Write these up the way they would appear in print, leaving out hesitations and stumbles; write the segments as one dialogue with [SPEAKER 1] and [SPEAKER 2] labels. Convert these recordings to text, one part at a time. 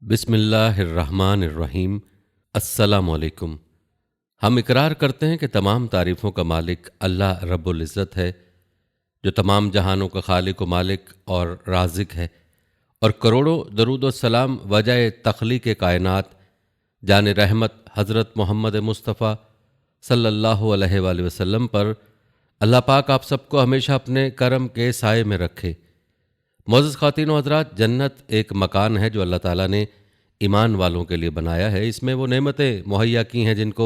[SPEAKER 1] बिस्मिल्लाहिर्रहमानिर्रहीम। अस्सलामुअलैकुम। हम इकरार करते हैं कि तमाम तारीफ़ों का मालिक अल्लाह रब्बुल इज़्ज़त है, जो तमाम जहानों का खालिक व मालिक और राज़िक है, और करोड़ों दरूद व सलाम वजह तख्लीक़ कायनात जान रहमत हज़रत मोहम्मद मुस्तफ़ा सल्लल्लाहु अलैहि वसल्लम पर। अल्लाह पाक आप सबको हमेशा अपने करम के साए में रखे। मोअज़्ज़ज़ ख़वातीन व हज़रात, जन्नत एक मकान है जो अल्लाह ताला ने ईमान वालों के लिए बनाया है। इसमें वो नेमतें मुहैया की हैं जिनको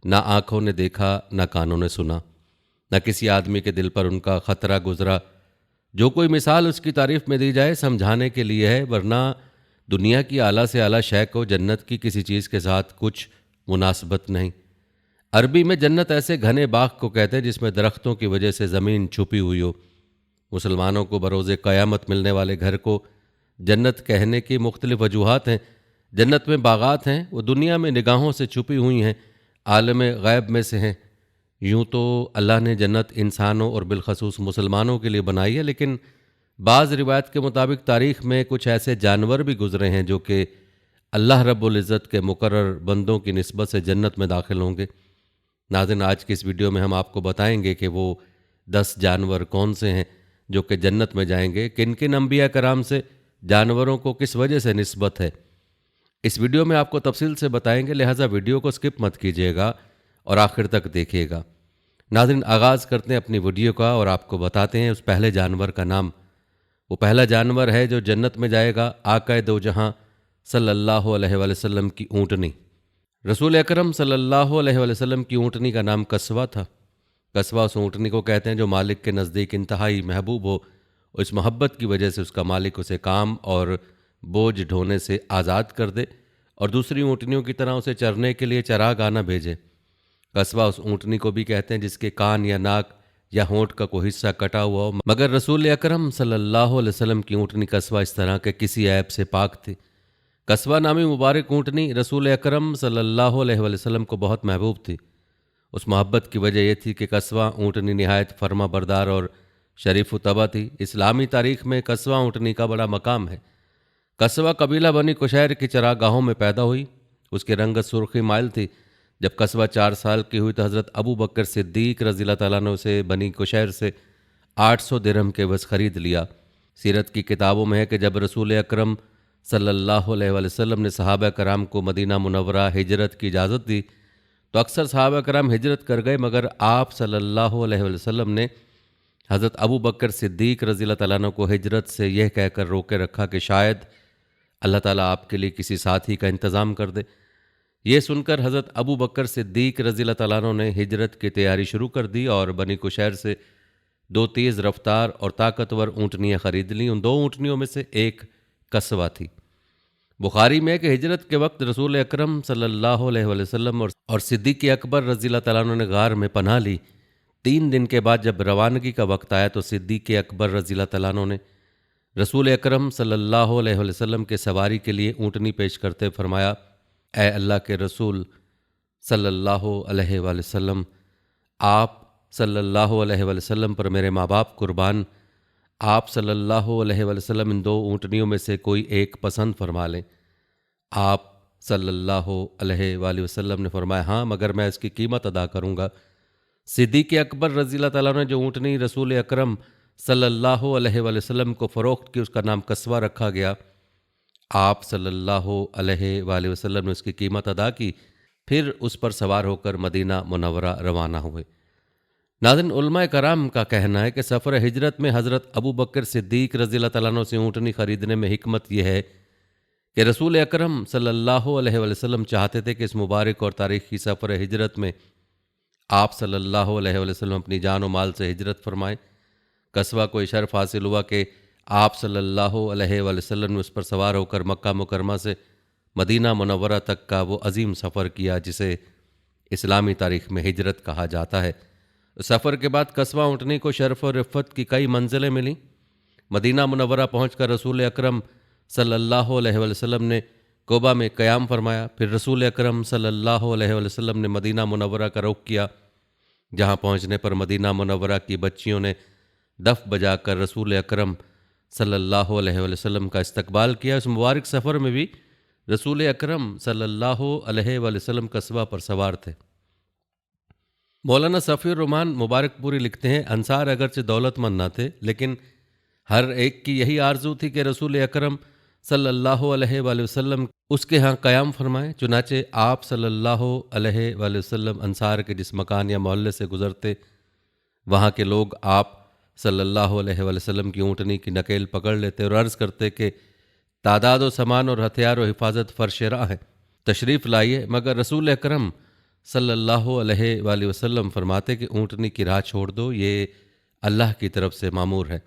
[SPEAKER 1] ना आँखों ने देखा, ना कानों ने सुना, ना किसी आदमी के दिल पर उनका ख़तरा गुज़रा। जो कोई मिसाल उसकी तारीफ़ में दी जाए समझाने के लिए है, वरना दुनिया की आला से आला शय को जन्नत की किसी चीज़ के साथ कुछ मुनासबत नहीं। अरबी में जन्नत ऐसे घने बाग को कहते हैं जिसमें दरख्तों की वजह से ज़मीन छुपी हुई हो। मुसलमानों को बरोज़े क़यामत मिलने वाले घर को जन्नत कहने की मुख्तलिफ़ वजूहात हैं। जन्नत में बागात हैं, वो दुनिया में निगाहों से छुपी हुई हैं, आलम ग़ैब में से हैं। यूँ तो अल्लाह ने जन्नत इंसानों और बिलखसूस मुसलमानों के लिए बनाई है, लेकिन बाज़ रिवायत के मुताबिक तारीख़ में कुछ ऐसे जानवर भी गुज़रे हैं जो कि अल्लाह रब्बुल इज़्ज़त के मुकर्रर बंदों की निस्बत से जन्नत में दाखिल होंगे। नाज़रीन, आज की इस वीडियो में हम आपको बताएंगे कि वो 10 जानवर कौन से हैं जो कि जन्नत में जाएंगे, किन किन अंबिया कराम से जानवरों को किस वजह से निस्बत है। इस वीडियो में आपको तफसील से बताएंगे, लिहाजा वीडियो को स्किप मत कीजिएगा और आखिर तक देखिएगा। नाज़रीन, आगाज़ करते हैं अपनी वीडियो का और आपको बताते हैं उस पहले जानवर का नाम। वो पहला जानवर है जो जन्नत में जाएगा, आका दो जहां सल्लल्लाहु अलैहि वसल्लम की ऊँटनी। रसूल अकरम सल्लल्लाहु अलैहि वसल्लम की ऊँटनी का नाम कस्वा था। कस्वा उस ऊँटनी को कहते हैं जो मालिक के नज़दीक इंतहाई महबूब हो। इस मोहब्बत की वजह से उसका मालिक उसे काम और बोझ ढोने से आज़ाद कर दे और दूसरी ऊँटनियों की तरह उसे चरने के लिए चरागाना भेजे। कस्वा उस ऊँटनी को भी कहते हैं जिसके कान या नाक या होंठ का कोई हिस्सा कटा हुआ हो, मगर रसूल अकरम सल्लल्लाहु अलैहि वसल्लम की ऊँटनी कस्वा इस तरह के किसी ऐब से पाक थी। कस्वा नामी मुबारक ऊँटनी रसूल अकरम सल्लल्लाहु अलैहि वसल्लम को बहुत महबूब थी। उस मोहब्बत की वजह यह थी कि कस्वा ऊँटनी नहायत फर्मा बरदार और शरीफ तबा थी। इस्लामी तारीख़ में कस्वा ऊँटनी का बड़ा मकाम है। कस्वा कबीला बनी कुशैर की चरागाहों में पैदा हुई। उसकी रंगत सुर्खी माइल थी। जब कस्वा 4 साल की हुई तो हज़रत अबू बकर सिद्दीक रज़ियल्लाहु तआला अन्हु से बनी कुशैर से 800 दिरहम के बस ख़रीद लिया। सीरत की किताबों में है कि जब रसूल अकरम सल्लल्लाहु अलैहि वसल्लम ने सहाबा कराम को मदीना मुनव्वरा हिजरत की इजाज़त दी तो अक्सर सहाबा कराम हिजरत कर गए, मगर आप सल्लल्लाहु अलैहि वसल्लम ने हज़रत अबू बकर सिद्दीक रज़ियल्लाहु तआला अन्हु को हिजरत से यह कहकर रोके रखा कि शायद अल्लाह ताला आपके लिए किसी साथी का इंतज़ाम कर दे। ये सुनकर हज़रत अबू बकर सिद्दीक रज़ियल्लाहु तआला अन्हु ने हिजरत की तैयारी शुरू कर दी और बनी कुशैर से 2 तेज़ रफ्तार और ताकतवर ऊँटनियाँ ख़रीद लीं। उन 2 ऊँटनियों में से एक कस्वा थी। बुखारी में कि हिजरत के वक्त रसूल अकरम सल्लल्लाहु अलैहि वसल्लम और सिद्दीक़ अकबर रज़ियल्लाहु तआला अन्हु ने गार में पनाह ली। 3 दिन के बाद जब रवानगी का वक्त आया तो सिद्दीक़ अकबर रज़ियल्लाहु तआला अन्हु ने रसूल अकरम सल्लल्लाहु अलैहि वसल्लम के सवारी के लिए ऊँटनी पेश करते फरमाया, ए अल्लाह के रसूल सल्लल्लाहु अलैहि वसल्लम, आप सल्लल्लाहु अलैहि वसल्लम पर मेरे माँ बाप कुर्बान, आप सल्लल्लाहु अलैहि वसल्लम इन 2 ऊँटनियों में से कोई एक पसंद फरमा लें। आप सल्लल्लाहु अलैहि वसल्लम ने फरमाया, हाँ, मगर मैं इसकी कीमत अदा करूँगा। सिद्दीक़ अकबर रज़ियल्लाहु तआला अन्हु ने जो ऊँटनी रसूल अकरम सल्लल्लाहु अलैहि वसल्लम को फ़रोख्त की उसका नाम कस्वा रखा गया। आप सल्लल्लाहु अलैहि वसल्लम ने उसकी कीमत अदा की, फिर उस पर सवार होकर मदीना मुनव्वरा रवाना हुए। नाज़रीन, उलमाए कराम का कहना है कि सफ़र हिजरत में हज़रत अबू बकर सिद्दीक रज़ियल्लाहु तआला अन्हु से ऊँटनी ख़रीदने में हिकमत यह है कि रसूल अकरम सल्लल्लाहु अलैहि वसल्लम चाहते थे कि इस मुबारक और तारीख़ी सफ़र हिजरत में आप सल्लल्लाहु अलैहि वसल्लम अपनी जान व माल से हिजरत फरमाएँ। कस्वा को शर्फ़ हासिल हुआ कि आप सल्लल्लाहु अलैहि वसल्लम ने उस पर सवार होकर मक्का मुकरमा से मदीना मुनव्वरा तक का वो अजीम सफ़र किया जिसे इस्लामी तारीख़ में हिजरत कहा जाता है। सफ़र के बाद कस्वा ऊँटनी को शर्फ़ और रिफ़्फ़त की कई मंजिलें मिलीं। मदीना मुनव्वरा पहुँचकर रसूल अकरम सल्लल्लाहु अलैहि वसल्लम ने कोबा में क़याम फरमाया। फिर रसूल अकरम सल्लल्लाहु अलैहि वसल्लम ने मदीना मुनव्वरा का रुख किया, जहाँ पहुँचने पर मदीना मुनव्वरा की बच्चियों ने दफ बजाकर रसूल अकरम सल्लल्लाहु अलैहि वसल्लम का इस्तकबाल किया। इस मुबारक सफ़र में भी रसूल अकरम सल्लल्लाहु अलैहि वसल्लम कस्बा पर सवार थे। मौलाना सफ़ीउर रहमान मुबारकपुरी लिखते हैं, अंसार अगरचे दौलतमंद न थे, लेकिन हर एक की यही आरजू थी कि रसूल अकरम सल्लल्लाहु अलैहि वसल्लम उसके यहाँ क़याम फरमाएं। चुनाचे आप सल्लल्लाहु अलैहि वसल्लम अंसार के जिस मकान या मोहल्ले से गुज़रते, वहाँ के लोग आप सल्लल्लाहु अलैहि वसल्लम की ऊँटनी की नकेल पकड़ लेते और अर्ज़ करते कि तादाद व सामान और हथियार व हिफाजत फ़र्श-ए-राह है, तशरीफ़ लाइए। मगर रसूल अकरम सल्लल्लाहु अलैहि वसल्लम फरमाते कि ऊँटनी की राह छोड़ दो, ये अल्लाह की तरफ से मामूर है।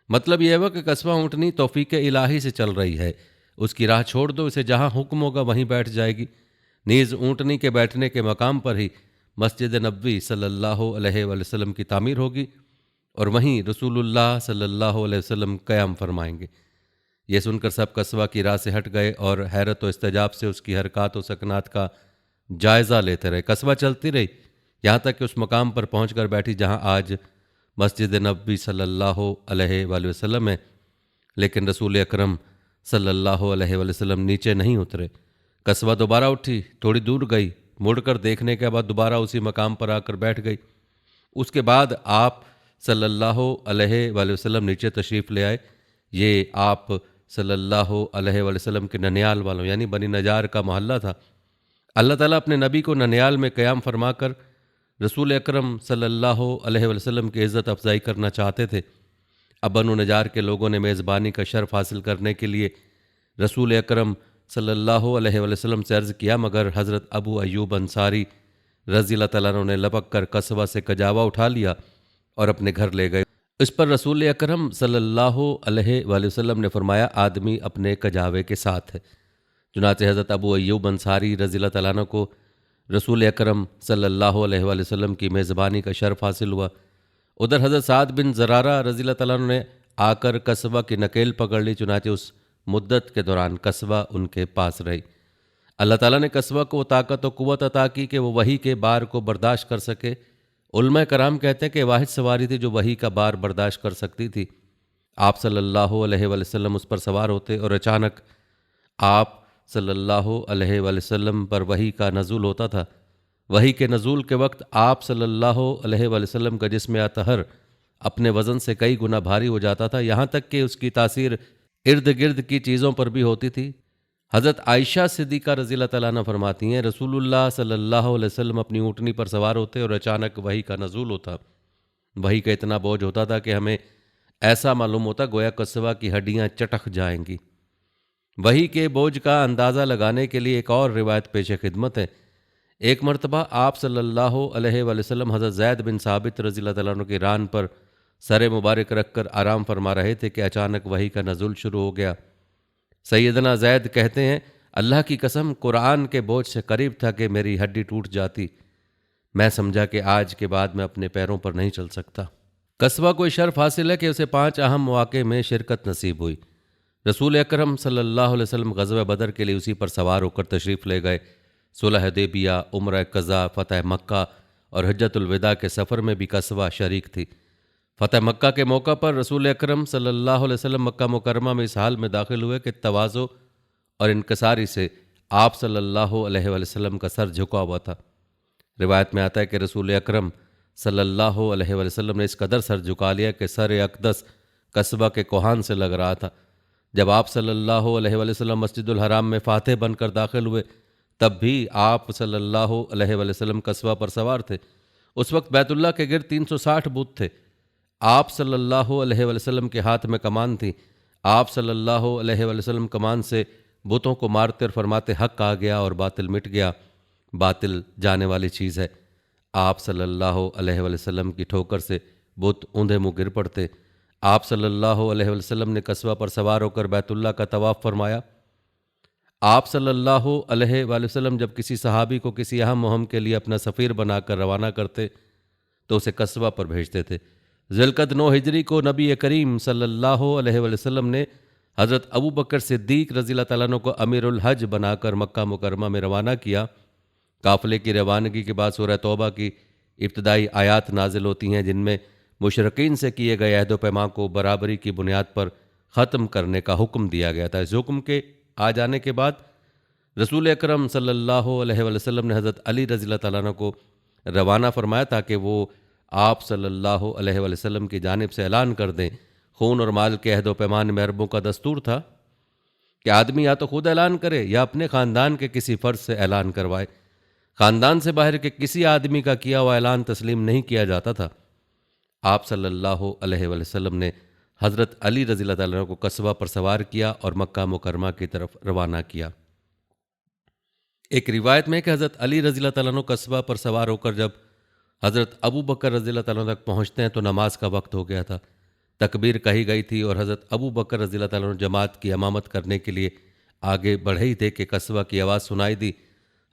[SPEAKER 1] मतलब यह हुआ कि कस्बा ऊँटनी तौफीक इलाही से चल रही है, उसकी राह छोड़ दो, इसे जहाँ हुक्म होगा वहीं बैठ जाएगी। नीज़ ऊँटनी के बैठने के मकाम पर ही मस्जिद नबवी सल्लल्लाहु अलैहि वसल्लम की तामीर होगी और वहीं रसूलुल्लाह सल्लल्लाहु अलैहि वसल्लम क़याम फरमाएंगे। ये सुनकर सब कस्बा की राह से हट गए और हैरत व इस्तेजाब से उसकी हरकत व सकनात का जायज़ा लेते रहे। कस्बा चलती रही, यहाँ तक कि उस मकाम पर पहुँच कर बैठी जहाँ आज मस्जिद नबवी सल्लल्लाहु अलैहि वसल्लम है, लेकिन रसूल अकरम सल्लल्लाहु अलैहि वसल्लम नीचे नहीं उतरे। कस्बा दोबारा उठी, थोड़ी दूर गई, मुड़कर देखने के बाद दोबारा उसी मकाम पर आकर बैठ गई। उसके बाद आप सल्लल्लाहु अलैहि वसल्लम नीचे तशरीफ़ ले आए। ये आप सल्लल्लाहु अलैहि वसल्लम के ननियाल वालों यानी बनी नजार का मोहल्ला था। अल्लाह ताला अपने नबी को ननियाल में क़याम फरमाकर रसूल अकरम सल्लल्लाहु अलैहि वसल्लम की इज़्ज़त अफजाई करना चाहते थे। अब बनु नजार के लोगों ने मेज़बानी का शर्फ हासिल करने के लिए रसूल अकरम सल्लल्लाहु अलैहि वसल्लम से अर्ज़ किया, मगर हज़रत अबू अय्यूब अंसारी रज़ी अल्लाह तआला अन्हु ने लपक कर कस्बा से कजावा उठा लिया और अपने घर ले गए। इस पर रसूल अकरम सल्लल्लाहु अलैहि वसल्लम ने फरमाया, आदमी अपने कजावे के साथ है। चुनाचे हज़रत अबू अय्यूब अंसारी रज़ी अल्लाह तआला अन्हु को रसूल अकरम सल्लल्लाहु अलैहि वसल्लम की मेज़बानी का शर्फ हासिल हुआ। उधर हज़रत साद बिन ज़रारा रज़ी अल्लाह तआला अन्हु ने आकर कस्बा की नकेल पकड़ ली। चुनाचे उस मुद्दत के दौरान कस्बा उनके पास रही। अल्लाह ताला ने कस्बा को ताकत और क़ुव्वत अता की कि वो वही के बार को बर्दाश्त कर सके। उलमा कराम कहते हैं कि वाहिद सवारी थी जो वही का बार बर्दाश्त कर सकती थी। आप सल्लल्लाहु अलैहि वसल्लम उस पर सवार होते और अचानक आप सल्लल्लाहु अलैहि वसल्लम पर वही का नज़ूल होता था। वही के नज़ूल के वक्त आप सल्लल्लाहु अलैहि वसल्लम का जिस्म अतहर अपने वज़न से कई गुना भारी हो जाता था, यहाँ तक कि उसकी तासीर इर्द गिर्द की चीज़ों पर भी होती थी। हज़रत आयशा सिद्दीक़ा रज़ी अल्लाह तआला अन्हा फरमाती हैं, रसूलुल्लाह सल्लल्लाहु अलैहि वसल्लम अपनी ऊँटनी पर सवार होते और अचानक वही का नज़ूल होता। वही का इतना बोझ होता था कि हमें ऐसा मालूम होता गोया कस्बा की हड्डियाँ चटक जाएंगी। वही के बोझ का अंदाज़ा लगाने के लिए एक और रिवायत पेश खिदमत है। एक मरतबा आप सल्लल्लाहु अलैहि वसल्लम हज़रत ज़ैद बिन साबित रज़ी अल्लाह तआला अन्हु की रान पर सर मुबारक रख कर आराम फरमा रहे थे कि अचानक वही का नज़ूल शुरू हो गया। सैयदना ज़ैद कहते हैं, अल्लाह की कसम कुरान के बोझ से करीब था कि मेरी हड्डी टूट जाती। मैं समझा कि आज के बाद मैं अपने पैरों पर नहीं चल सकता। कस्बा को शर्फ हासिल है कि उसे 5 अहम मौक़े में शिरकत नसीब हुई। रसूल अकरम सल्लल्लाहु अलैहि वसल्लम ग़ज़वा बदर के लिए उसी पर सवार होकर तशरीफ़ ले गए। सुलह हुदैबिया, उम्रा क़ज़ा, फ़तह मक्का और हज्जतुल विदा के सफ़र में भी कस्बा शरीक थी। फ़तह मक्का के मौका पर रसूल अकरम सल्लल्लाहु अलैहि वसल्लम मक्का मुकरमा में इस हाल में दाखिल हुए कि तवाज़ो और इनकसारी से आप सल्लल्लाहु अलैहि वसल्लम का सर झुका हुआ था। रिवायत में आता है कि रसूल अकरम सल्लल्लाहु अलैहि वसल्लम ने इस कदर सर झुका लिया कि सर अक़दस कस्बा के कोहान से लग रहा था। जब आप सल्लल्लाहु अलैहि वसल्लम मस्जिदुल हराम में फ़ातिह बनकर दाखिल हुए, तब भी आप सल्लल्लाहु अलैहि वसल्लम कस्बा पर सवार थे। उस वक्त बैतुल्लाह के गिर्द 360 बुत थे। आप सल्लल्लाहु अलैहि वसल्लम के हाथ में कमान थी। आप सल्लल्लाहु अलैहि वसल्लम कमान से बुतों को मारते और फरमाते, हक आ गया और बातिल मिट गया। बातिल जाने वाली चीज़ है। आप सल्लल्लाहु अलैहि वसल्लम की ठोकर से बुत ऊंधे मुँह गिर पड़ते। आप सल्लल्लाहु अलैहि वसल्लम ने कस्बा पर सवार होकर बैतुल्लाह का तवाफ़ फरमाया। आप सल्लल्लाहु अलैहि वसल्लम जब किसी सहाबी को किसी अहम मुहिम के लिए अपना सफ़ीर बनाकर रवाना करते तो उसे कस्बा पर भेजते थे। ज़िलक़द 9 हिजरी को नबी करीम सल्लल्लाहु अलैहि वसल्लम ने हज़रत अबू बकर सिद्दीक़ रज़ी अल्लाह तआला अन्हु को अमीरुल हज बनाकर मक्का मुकरमा में रवाना किया। काफ़िले की रवानगी के बाद सूरह तौबा की इब्तदाई आयात नाजिल होती हैं, जिनमें मुशरिकीन से किए गए अहद व पैमा को बराबरी की बुनियाद पर ख़त्म करने का हुक्म दिया गया था। इस हुक्म के आ जाने के बाद रसूल अकरम सल्लल्लाहु अलैहि वसल्लम ने हज़रत अली रज़ी अल्लाह तआला अन्हु को रवाना फरमाया ताकि वो आप सल्लल्लाहु अलैहि वसल्लम की जानिब से ऐलान कर दें। खून और माल के अहद व पैमान में अरबों का दस्तूर था कि आदमी या तो खुद ऐलान करे या अपने ख़ानदान के किसी फ़र्द से ऐलान करवाए। ख़ानदान से बाहर के किसी आदमी का किया हुआ ऐलान तस्लीम नहीं किया जाता था। आप सल्लल्लाहु अलैहि वसल्लम ने हज़रत अली रज़ी अल्लाह तआला अन्हु को कस्बा पर सवार किया और मक्का मुकरमा की तरफ रवाना किया। एक रिवायत में कि हज़रत अली रज़ी अल्लाह तआला अन्हु कस्बा पर सवार होकर जब हज़रत अबू बकर रज़ी अल्लाह तआला अन्हु तक पहुँचते हैं तो नमाज का वक्त हो गया था। तकबीर कही गई थी और हज़रत अबू बकर रज़ी अल्लाह तआला अन्हु जमात की इमामत करने के लिए आगे बढ़े ही थे कि कस्बा की आवाज़ सुनाई दी।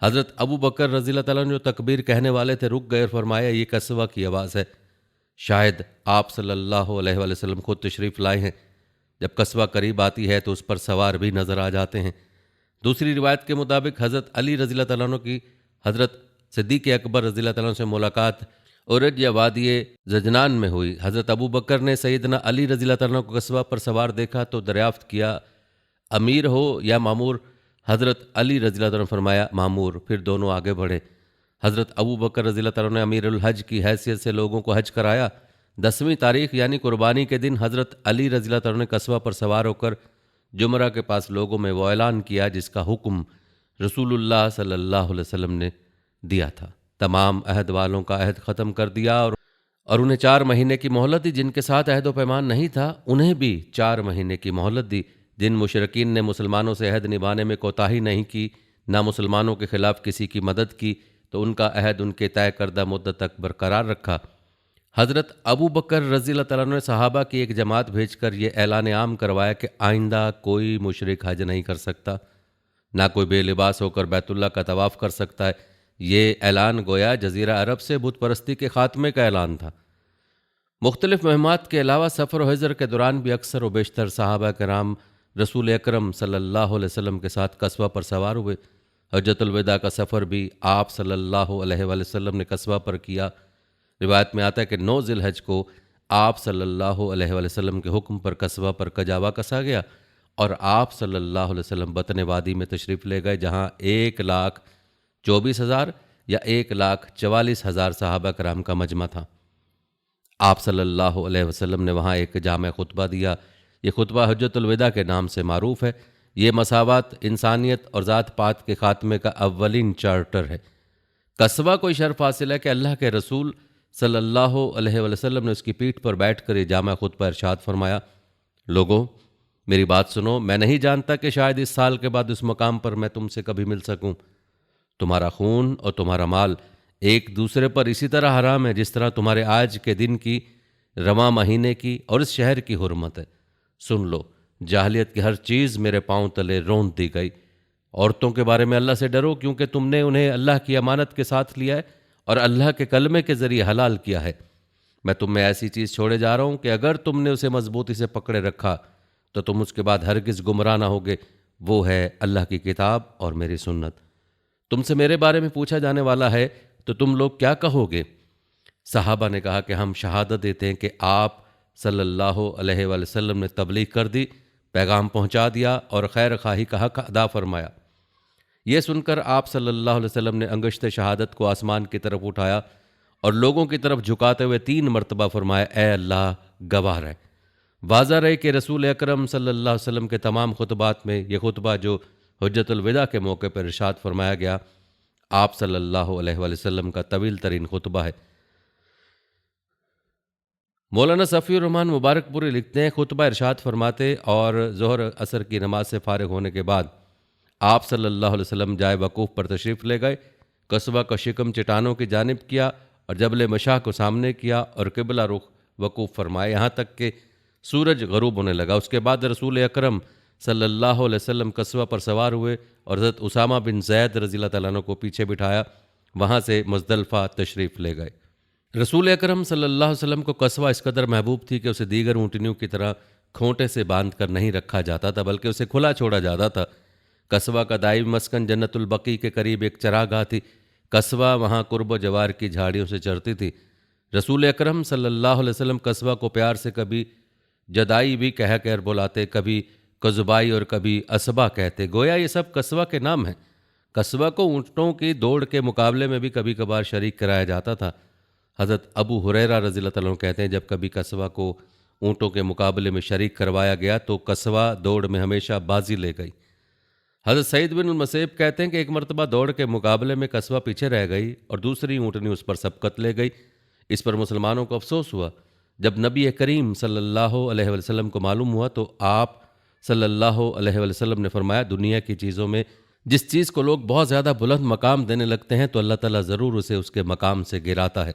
[SPEAKER 1] हज़रत अबू बकर रज़ी अल्लाह तआला अन्हु जो तकबीर कहने वाले थे रुक गए और फरमाया, ये कस्बा की आवाज़ है, शायद आप सल्लल्लाहु अलैहि वसल्लम खुद तशरीफ़ लाए हैं। जब कस्बा करीब आती है तो उस पर सवार भी नज़र आ जाते हैं। दूसरी रिवायत के मुताबिक हज़रत अली रज़ी अल्लाह तआला अन्हु की हज़रत सिद्दीक़ अकबर रज़ी अल्लाह तआला अन्हु से मुलाकात उरज या वादी जजनान में हुई। हज़रत अबू बकर ने सैयदना अली रज़ी अल्लाह तआला अन्हु को कस्बा पर सवार देखा तो दरियाफ़्त किया, अमीर हो या मामूर? हज़रत अली रज़ी अल्लाह तआला अन्हु फरमाया, मामूर। फिर दोनों आगे बढ़े। हज़रत अबू बकर रज़ी अल्लाह तआला अन्हु ने अमीरुल हज की हैसियत से लोगों को हज कराया। 10वीं तारीख यानी कुर्बानी के दिन हज़रत अली रज़ी अल्लाह तआला अन्हु ने कस्बा पर सवार होकर जुमरा के पास लोगों में वो ऐलान किया जिसका हुक्म रसूलुल्लाह सल्लल्लाहु अलैहि वसल्लम ने दिया था। तमाम अहद वालों का अहद ख़त्म कर दिया और उन्हें 4 महीने की मोहलत दी। जिनके साथ अहद व पैमान नहीं था उन्हें भी 4 महीने की मोहलत दी। जिन मुशरिकीन ने मुसलमानों से अहद निभाने में कोताही नहीं की, ना मुसलमानों के खिलाफ किसी की मदद की, तो उनका अहद उनके तय करदा मुद्दत तक बरकरार रखा। हज़रत अबू बकर रज़ी अल्लाह तआला अन्हु ने सहाबा की एक जमात भेजकर यह ऐलान आम करवाया कि आइंदा कोई मुशरिक हज नहीं कर सकता, ना कोई बेलिबास होकर बैतुल्लाह का तवाफ़ कर सकता है। ये ऐलान गोया जज़ीरा अरब से बुत परस्ती के ख़ात्मे का ऐलान था। मुख्तलिफ़ मुहिम्मात के अलावा सफ़र व हिजर के दौरान भी अक्सर व बेशतर सहाबा कराम रसूल अकरम सल्लल्लाहु अलैहि वसल्लम के साथ कस्बा पर सवार हुए। हज्जतुल विदा का सफ़र भी आप सल्लल्लाहु अलैहि वसल्लम ने कस्बा पर किया। रिवायत में आता है कि 9 ज़िलहज को आप सल्लल्लाहु अलैहि वसल्लम के हुक्म पर कस्बा पर कजावा कसा गया और आप सल्लल्लाहु अलैहि वसल्लम बतन वादी में तशरीफ़ ले गए, जहाँ 1,24,000 या 1,44,000 सहाबा कराम का मजमा था। आप सल्लल्लाहु अलैहि वसल्लम ने वहाँ एक जामे खुतबा दिया। ये खुतबा हज्जतुल विदा के नाम से मारूफ है। ये मसावत, इंसानियत और ज़ात पात के ख़ात्मे का अव्वलीन चार्टर है। कस्बा को शर्फ हासिल है कि अल्लाह के रसूल सल्लल्लाहु अलैहि वसल्लम ने उसकी पीठ पर बैठ कर ये जामा खुतबा इरशाद फरमाया, लोगों मेरी बात सुनो, मैं नहीं जानता कि शायद इस साल के बाद उस मकाम पर मैं तुमसे कभी मिल सकूं। तुम्हारा खून और तुम्हारा माल एक दूसरे पर इसी तरह हराम है जिस तरह तुम्हारे आज के दिन की, रवां महीने की और इस शहर की हुर्मत है। सुन लो, जाहलियत की हर चीज़ मेरे पांव तले रोंद दी गई। औरतों के बारे में अल्लाह से डरो, क्योंकि तुमने उन्हें अल्लाह की अमानत के साथ लिया है और अल्लाह के कलमे के ज़रिए हलाल किया है। मैं तुम में ऐसी चीज़ छोड़े जा रहा हूँ कि अगर तुमने उसे मजबूती से पकड़े रखा तो तुम उसके बाद हरगिज़ गुमराह ना होगे। वो है अल्लाह की किताब और मेरी सुन्नत। तुमसे मेरे बारे में पूछा जाने वाला है तो तुम लोग क्या कहोगे? सहाबा ने कहा कि हम शहादत देते हैं कि आप सल्लल्लाहु अलैहि वसल्लम ने तबलीग कर दी, पैगाम पहुंचा दिया और खैर खाही का हक अदा फरमाया। यह सुनकर आप सल्लल्लाहु अलैहि वसल्लम ने अंगश्त शहादत को आसमान की तरफ उठाया और लोगों की तरफ झुकाते हुए 3 मरतबा फरमाया, ए अल्लाह गवाह रहे। वाज़ा रहे कि रसूल अकरम सल्लल्लाहु अलैहि वसल्लम के तमाम खुतबात में यह खुतबा जो हुज्जतुल विदा के मौके पर इरशाद फरमाया गया, आप सल्लल्लाहु अलैहि वसल्लम का तवील तरीन खुतबा है। मौलाना सफ़ीउर रहमान मुबारकपुरी लिखते हैं, खुतबा इरशाद फरमाते और ज़ोहर असर की नमाज से फारिग होने के बाद आप सल्लल्लाहु अलैहि वसल्लम जाए वकूफ़ पर तशरीफ़ ले गए। कस्बा का शिकम चट्टानों की जानिब किया और जबल मशाह को सामने किया और किबला रुख वकूफ़ फरमाए, यहाँ तक कि सूरज गरूब होने लगा। उसके बाद रसूल अकरम सल्लल्लाहु अलैहि वसल्लम कस्बा पर सवार हुए और हज़रत उसामा बिन ज़ैद रज़ी अल्लाह तआला अन्हु को पीछे बिठाया, वहाँ से मुज़दलिफ़ा तशरीफ़ ले गए। रसूल अकरम सल्लल्लाहु अलैहि वसल्लम को कस्बा इस कदर महबूब थी कि उसे दीगर ऊँटनियों की तरह खोंटे से बांध कर नहीं रखा जाता था, बल्कि उसे खुला छोड़ा जाता था। कस्बा का दायमी मस्कन जन्नतुल बकी के करीब एक चरागाह थी। कस्बा वहाँ कुर्ब जवार की झाड़ियों से चरती थी। रसूल अकरम सल्लल्लाहु अलैहि वसल्लम कस्बा को प्यार से कभी जदाई भी कह कर बुलाते, कभी कजुबाई और कभी असबा कहते। गोया ये सब कस्बा के नाम हैं। कस्बा को ऊँटों की दौड़ के मुकाबले में भी कभी कभार शरीक कराया जाता था। हज़रत अबू हुरैरा रज़ियल्लाहु अन्हु कहते हैं, जब कभी कस्बा को ऊँटों के मुकाबले में शरीक करवाया गया तो कस्बा दौड़ में हमेशा बाजी ले गई। हज़रत सईद बिन मुसैब कहते हैं कि एक मरतबा दौड़ के मुकाबले में कस्बा पीछे रह गई और दूसरी ऊँटनी उस पर सबकत ले गई। इस पर मुसलमानों को अफसोस हुआ। जब नबी करीम सल्लल्लाहु अलैहि वसल्लम को मालूम हुआ तो आप सल्लल्लाहु अलैहि वसल्लम ने फरमाया, दुनिया की चीज़ों में जिस चीज़ को लोग बहुत ज़्यादा बुलंद मकाम देने लगते हैं तो अल्लाह ताला ज़रूर उसे उसके मकाम से गिराता है।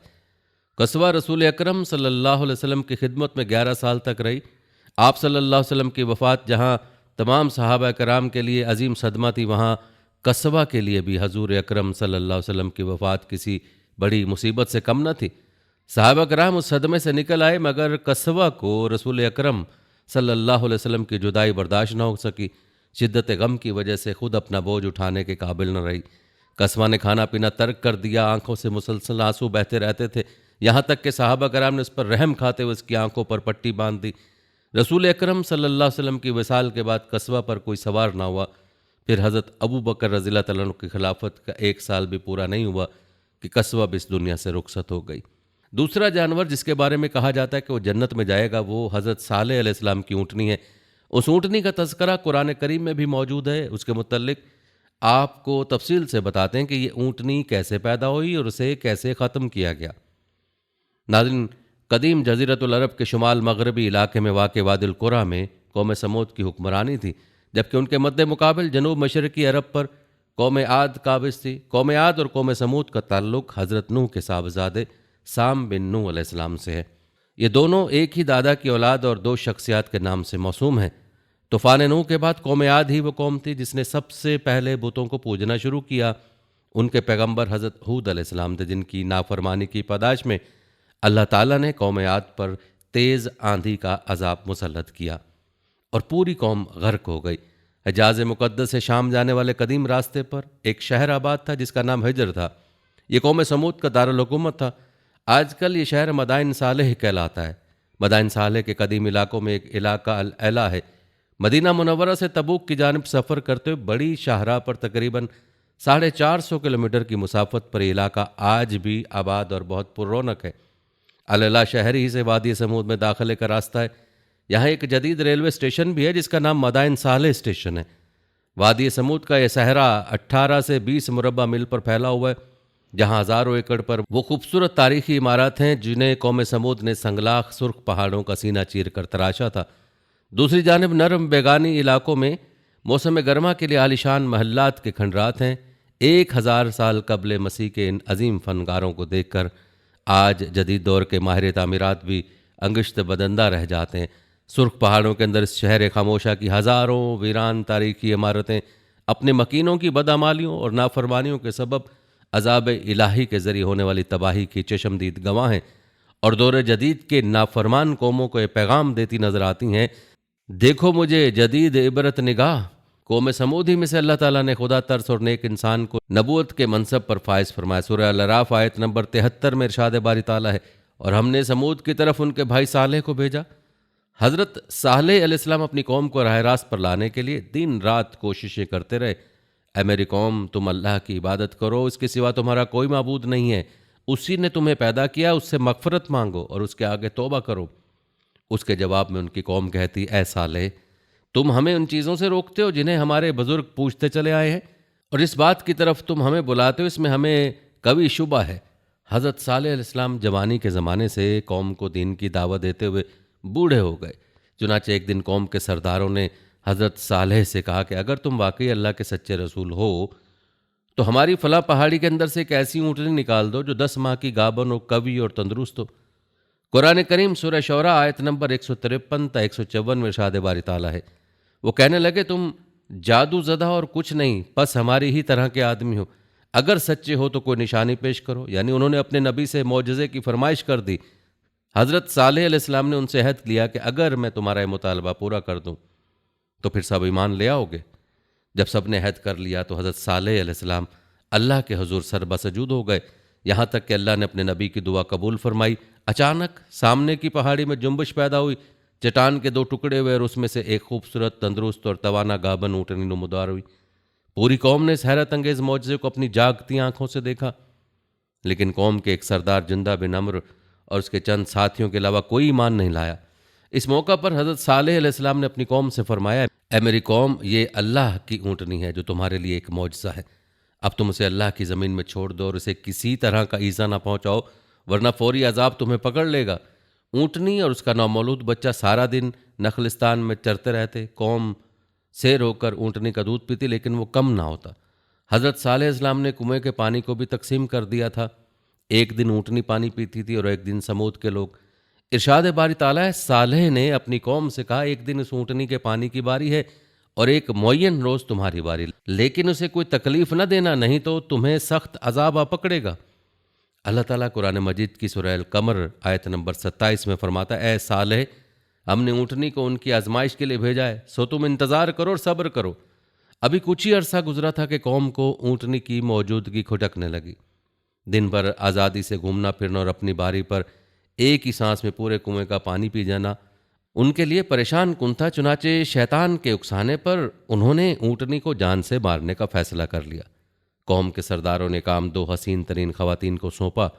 [SPEAKER 1] कस्बा रसूल अकरम सल्लल्लाहु अलैहि वसल्लम की खिदमत में 11 साल तक रही। आप सल्लल्लाहु अलैहि वसल्लम की वफ़ात जहाँ तमाम सहाबा कराम के लिए अजीम सदमा थी, वहाँ कस्बा के लिए भी हजूर अकरम सल्लल्लाहु अलैहि वसल्लम की वफ़ात किसी बड़ी मुसीबत से कम न थी। सहाबा कराम उस सदमे से निकल आए, मगर कस्बा को रसूल अकरम सल्लल्लाहु अलैहि वसल्लम की जुदाई बर्दाश्त न हो सकी। शिद्दत गम की वजह से खुद अपना बोझ उठाने के काबिल न रही। कस्बा ने खाना पीना तर्क कर दिया। आंखों से मुसलसल आंसू बहते रहते थे, यहाँ तक कि सहाबा कराम ने उस पर रहम खाते हुए उसकी आंखों पर पट्टी बांध दी। रसूल अकरम सल्लल्लाहु अलैहि वसल्लम की विसाल के बाद कस्बा पर कोई सवार ना हुआ। फिर हज़रत अबू बकर रज़ियल्लाहु अन्हु की खिलाफत का 1 साल भी पूरा नहीं हुआ कि कस्बा भी इस दुनिया से रुखसत हो गई। दूसरा जानवर जिसके बारे में कहा जाता है कि वो जन्नत में जाएगा, वो हज़रत सालेह अलैहिस्सलाम की ऊँटनी है। उस ऊँटनी का तज़किरा कुरान करीम में भी मौजूद है। उसके मुतल्लिक आपको तफसील से बताते हैं कि ये ऊँटनी कैसे पैदा हुई और उसे कैसे ख़त्म किया गया। नाज़रीन, कदीम जज़ीरतुल अरब के शुमाल मगरबी इलाके में वाक़ वादिल कुरा में कौम समूद की हुक्मरानी थी, जबकि उनके मद्दे मुकाबिल जनूब मशरक़ी अरब पर कौम आद काबिज़ थी। कौम आद और कौम समूद का ताल्लुक़ हज़रत नूह के साहबज़ादे साम बिन नूह अलैहिस्सलाम से है। ये दोनों एक ही दादा की औलाद और 2 शख्सियात के नाम से मौसूम हैं। तूफ़ान नूह के बाद कौम आद ही वो कौम थी जिसने सबसे पहले बुतों को पूजना शुरू किया। उनके पैगम्बर हज़रत हूद अलैहिस्सलाम थे, जिनकी नाफरमानी की पादाश में अल्लाह ताला ने कौम आद पर तेज़ आंधी का अजाब मुसल्लत किया और पूरी कौम गर्क हो गई। हिजाज़ मुक़द्दस से शाम जाने वाले कदीम रास्ते पर एक शहर आबाद था जिसका नाम हिजर था। ये कौम समूद का दारुल हुकूमत था। आजकल ये शहर मदाइन सालेह कहलाता है। मदाइन सालेह के कदीम इलाकों में एक इलाका अल एला है। मदीना मुनव्वरा से तबूक की जानिब सफ़र करते हुए बड़ी शाहराह पर तकरीबन 450 किलोमीटर की मुसाफत पर इलाका आज भी आबाद और बहुत पुररौनक है। अल-एला शहर ही से वादी समूद में दाखिले का रास्ता है। यहाँ एक जदीद रेलवे स्टेशन भी है जिसका नाम मदाइन सालेह स्टेशन है। वादी समूद का यह सहरा 18 से 20 मुरब्बा मील पर फैला हुआ है, जहाँ हज़ारों एकड़ पर वो खूबसूरत तारीखी इमारत हैं जिन्हें कौम समूद ने संगलाख सुर्ख पहाड़ों का सीना चीर कर तराशा था। दूसरी जानिब नरम बेगानी इलाकों में मौसम गर्मा के लिए आलिशान महल्लात के खंडरात हैं। 1000 साल कबल मसीह के इन अजीम फनकारों को देखकर आज जदीद दौर के माहिर तामीरात भी अंगश्त बदंदा रह जाते हैं। सुर्ख पहाड़ों के अंदर इस शहर खामोशा की हज़ारों वीरान तारीखी इमारतें अपने मकीनों की बदअमालियों और नाफरमानियों के सबब अजाब इलाही के ज़रिए होने वाली तबाही की चशमदीद गवाह हैं और दौर जदीद के नाफरमान कौमों को ये पैगाम देती नज़र आती हैं, देखो मुझे जदीद इबरत निगाह। कौम समूदी में से अल्लाह ताला ने खुदा तरस और नेक इंसान को नबूवत के मनसब पर फायज फरमाया। सूरह अल-अराफ आयत नंबर 73 में इरशाद बारी ताला है, और हमने समूद की तरफ उनके भाई सालेह को भेजा। हज़रत सालेह अलैहिस्सलाम अपनी कौम को राह रास्त पर लाने के लिए दिन रात कोशिशें करते रहे। ऐ मेरी कौम, तुम अल्लाह की इबादत करो, इसके सिवा तुम्हारा कोई माबूद नहीं है। उसी ने तुम्हें पैदा किया, उससे मगफरत मांगो और उसके आगे तौबा करो। उसके जवाब में उनकी कौम कहती, ऐ सालेह, तुम हमें उन चीज़ों से रोकते हो जिन्हें हमारे बुजुर्ग पूछते चले आए हैं, और इस बात की तरफ तुम हमें बुलाते हो, इसमें हमें कभी शुबा है। हज़रत सालेह अलैहिस्सलाम जवानी के ज़माने से कौम को दीन की दावत देते हुए बूढ़े हो गए। चुनाचे एक दिन कौम के सरदारों ने हज़रत सालेह से कहा कि अगर तुम वाकई अल्लाह के सच्चे रसूल हो तो हमारी फला पहाड़ी के अंदर से एक ऐसी ऊँटनी निकाल दो जो 10 माह की गाबन हो, कवि और तंदुरुस्त हो। कुरान करीम सूरह शौरा आयत नंबर 153 ता 154 में इरशाद बारी ताला है, वो कहने लगे, तुम जादू ज़दा और कुछ नहीं, बस हमारी ही तरह के आदमी हो। अगर सच्चे हो तो कोई निशानी पेश करो। यानी उन्होंने अपने नबी से मौजज़े की फरमाइश कर दी। हज़रत सालेह अलैहिस्सलाम ने उनसे अहद लिया कि अगर मैं तुम्हारा ये मुतालबा पूरा कर दूं तो फिर सब ईमान ले आओगे। जब सब ने अहद कर लिया तो हज़रत सालेह अलैहिस्सलाम अल्लाह के हुजूर सरबसजूद हो गए, यहाँ तक कि अल्लाह ने अपने नबी की दुआ कबूल फरमाई। अचानक सामने की पहाड़ी में जुम्बिश पैदा हुई। चट्टान के दो टुकड़े हुए और उसमें से एक खूबसूरत, तंदुरुस्त और तवाना गाबन ऊँटनी नमूदार हुई। पूरी कौम ने इस हैरत अंगेज मौजज़े को अपनी जागती आंखों से देखा, लेकिन कौम के एक सरदार जिंदा बिन अम्र और उसके चंद साथियों के अलावा कोई ईमान नहीं लाया। इस मौका पर हज़रत सालेह अलैहिस्सलाम ने अपनी कौम से फरमाया, ए मेरी कौम, ये अल्लाह की ऊँटनी है जो तुम्हारे लिए एक मौजज़ा है। अब तुम उसे अल्लाह की ज़मीन में छोड़ दो और उसे किसी तरह का ईज़ा ना पहुँचाओ, वरना फौरी अजाब तुम्हें पकड़ लेगा। ऊँटनी और उसका नौमौलूद बच्चा सारा दिन नखलिस्तान में चरते रहते। कौम सैर होकर ऊँटनी का दूध पीती, लेकिन वो कम ना होता। हज़रत सालेह इस्लाम ने कुएं के पानी को भी तकसीम कर दिया था। एक दिन ऊँटनी पानी पीती थी और एक दिन समूद के लोग। इरशाद बारी ताला है, सालेह ने अपनी कौम से कहा, एक दिन उस ऊँटनी के पानी की बारी है और एक मुअय्यन रोज़ तुम्हारी बारी, लेकिन उसे कोई तकलीफ न देना, नहीं तो तुम्हें सख्त अजाब आ पकड़ेगा। अल्लाह ताला कुरान मजीद की सूरह अल कमर आयत नंबर 27 में फरमाता है, ए सालेह, हमने ऊँटनी को उनकी आजमाइश के लिए भेजा है, सो तुम इंतज़ार करो और सब्र करो। अभी कुछ ही अरसा गुजरा था कि कौम को ऊँटनी की मौजूदगी खुटकने लगी। दिन भर आज़ादी से घूमना फिरना और अपनी बारी पर एक ही सांस में पूरे कुएं का पानी पी जाना उनके लिए परेशान कुन था। चुनाचे शैतान के उकसाने पर उन्होंने ऊँटनी को जान से मारने का फैसला कर लिया। कौम के सरदारों ने काम दो हसीन तरीन खवातीन को सौंपा।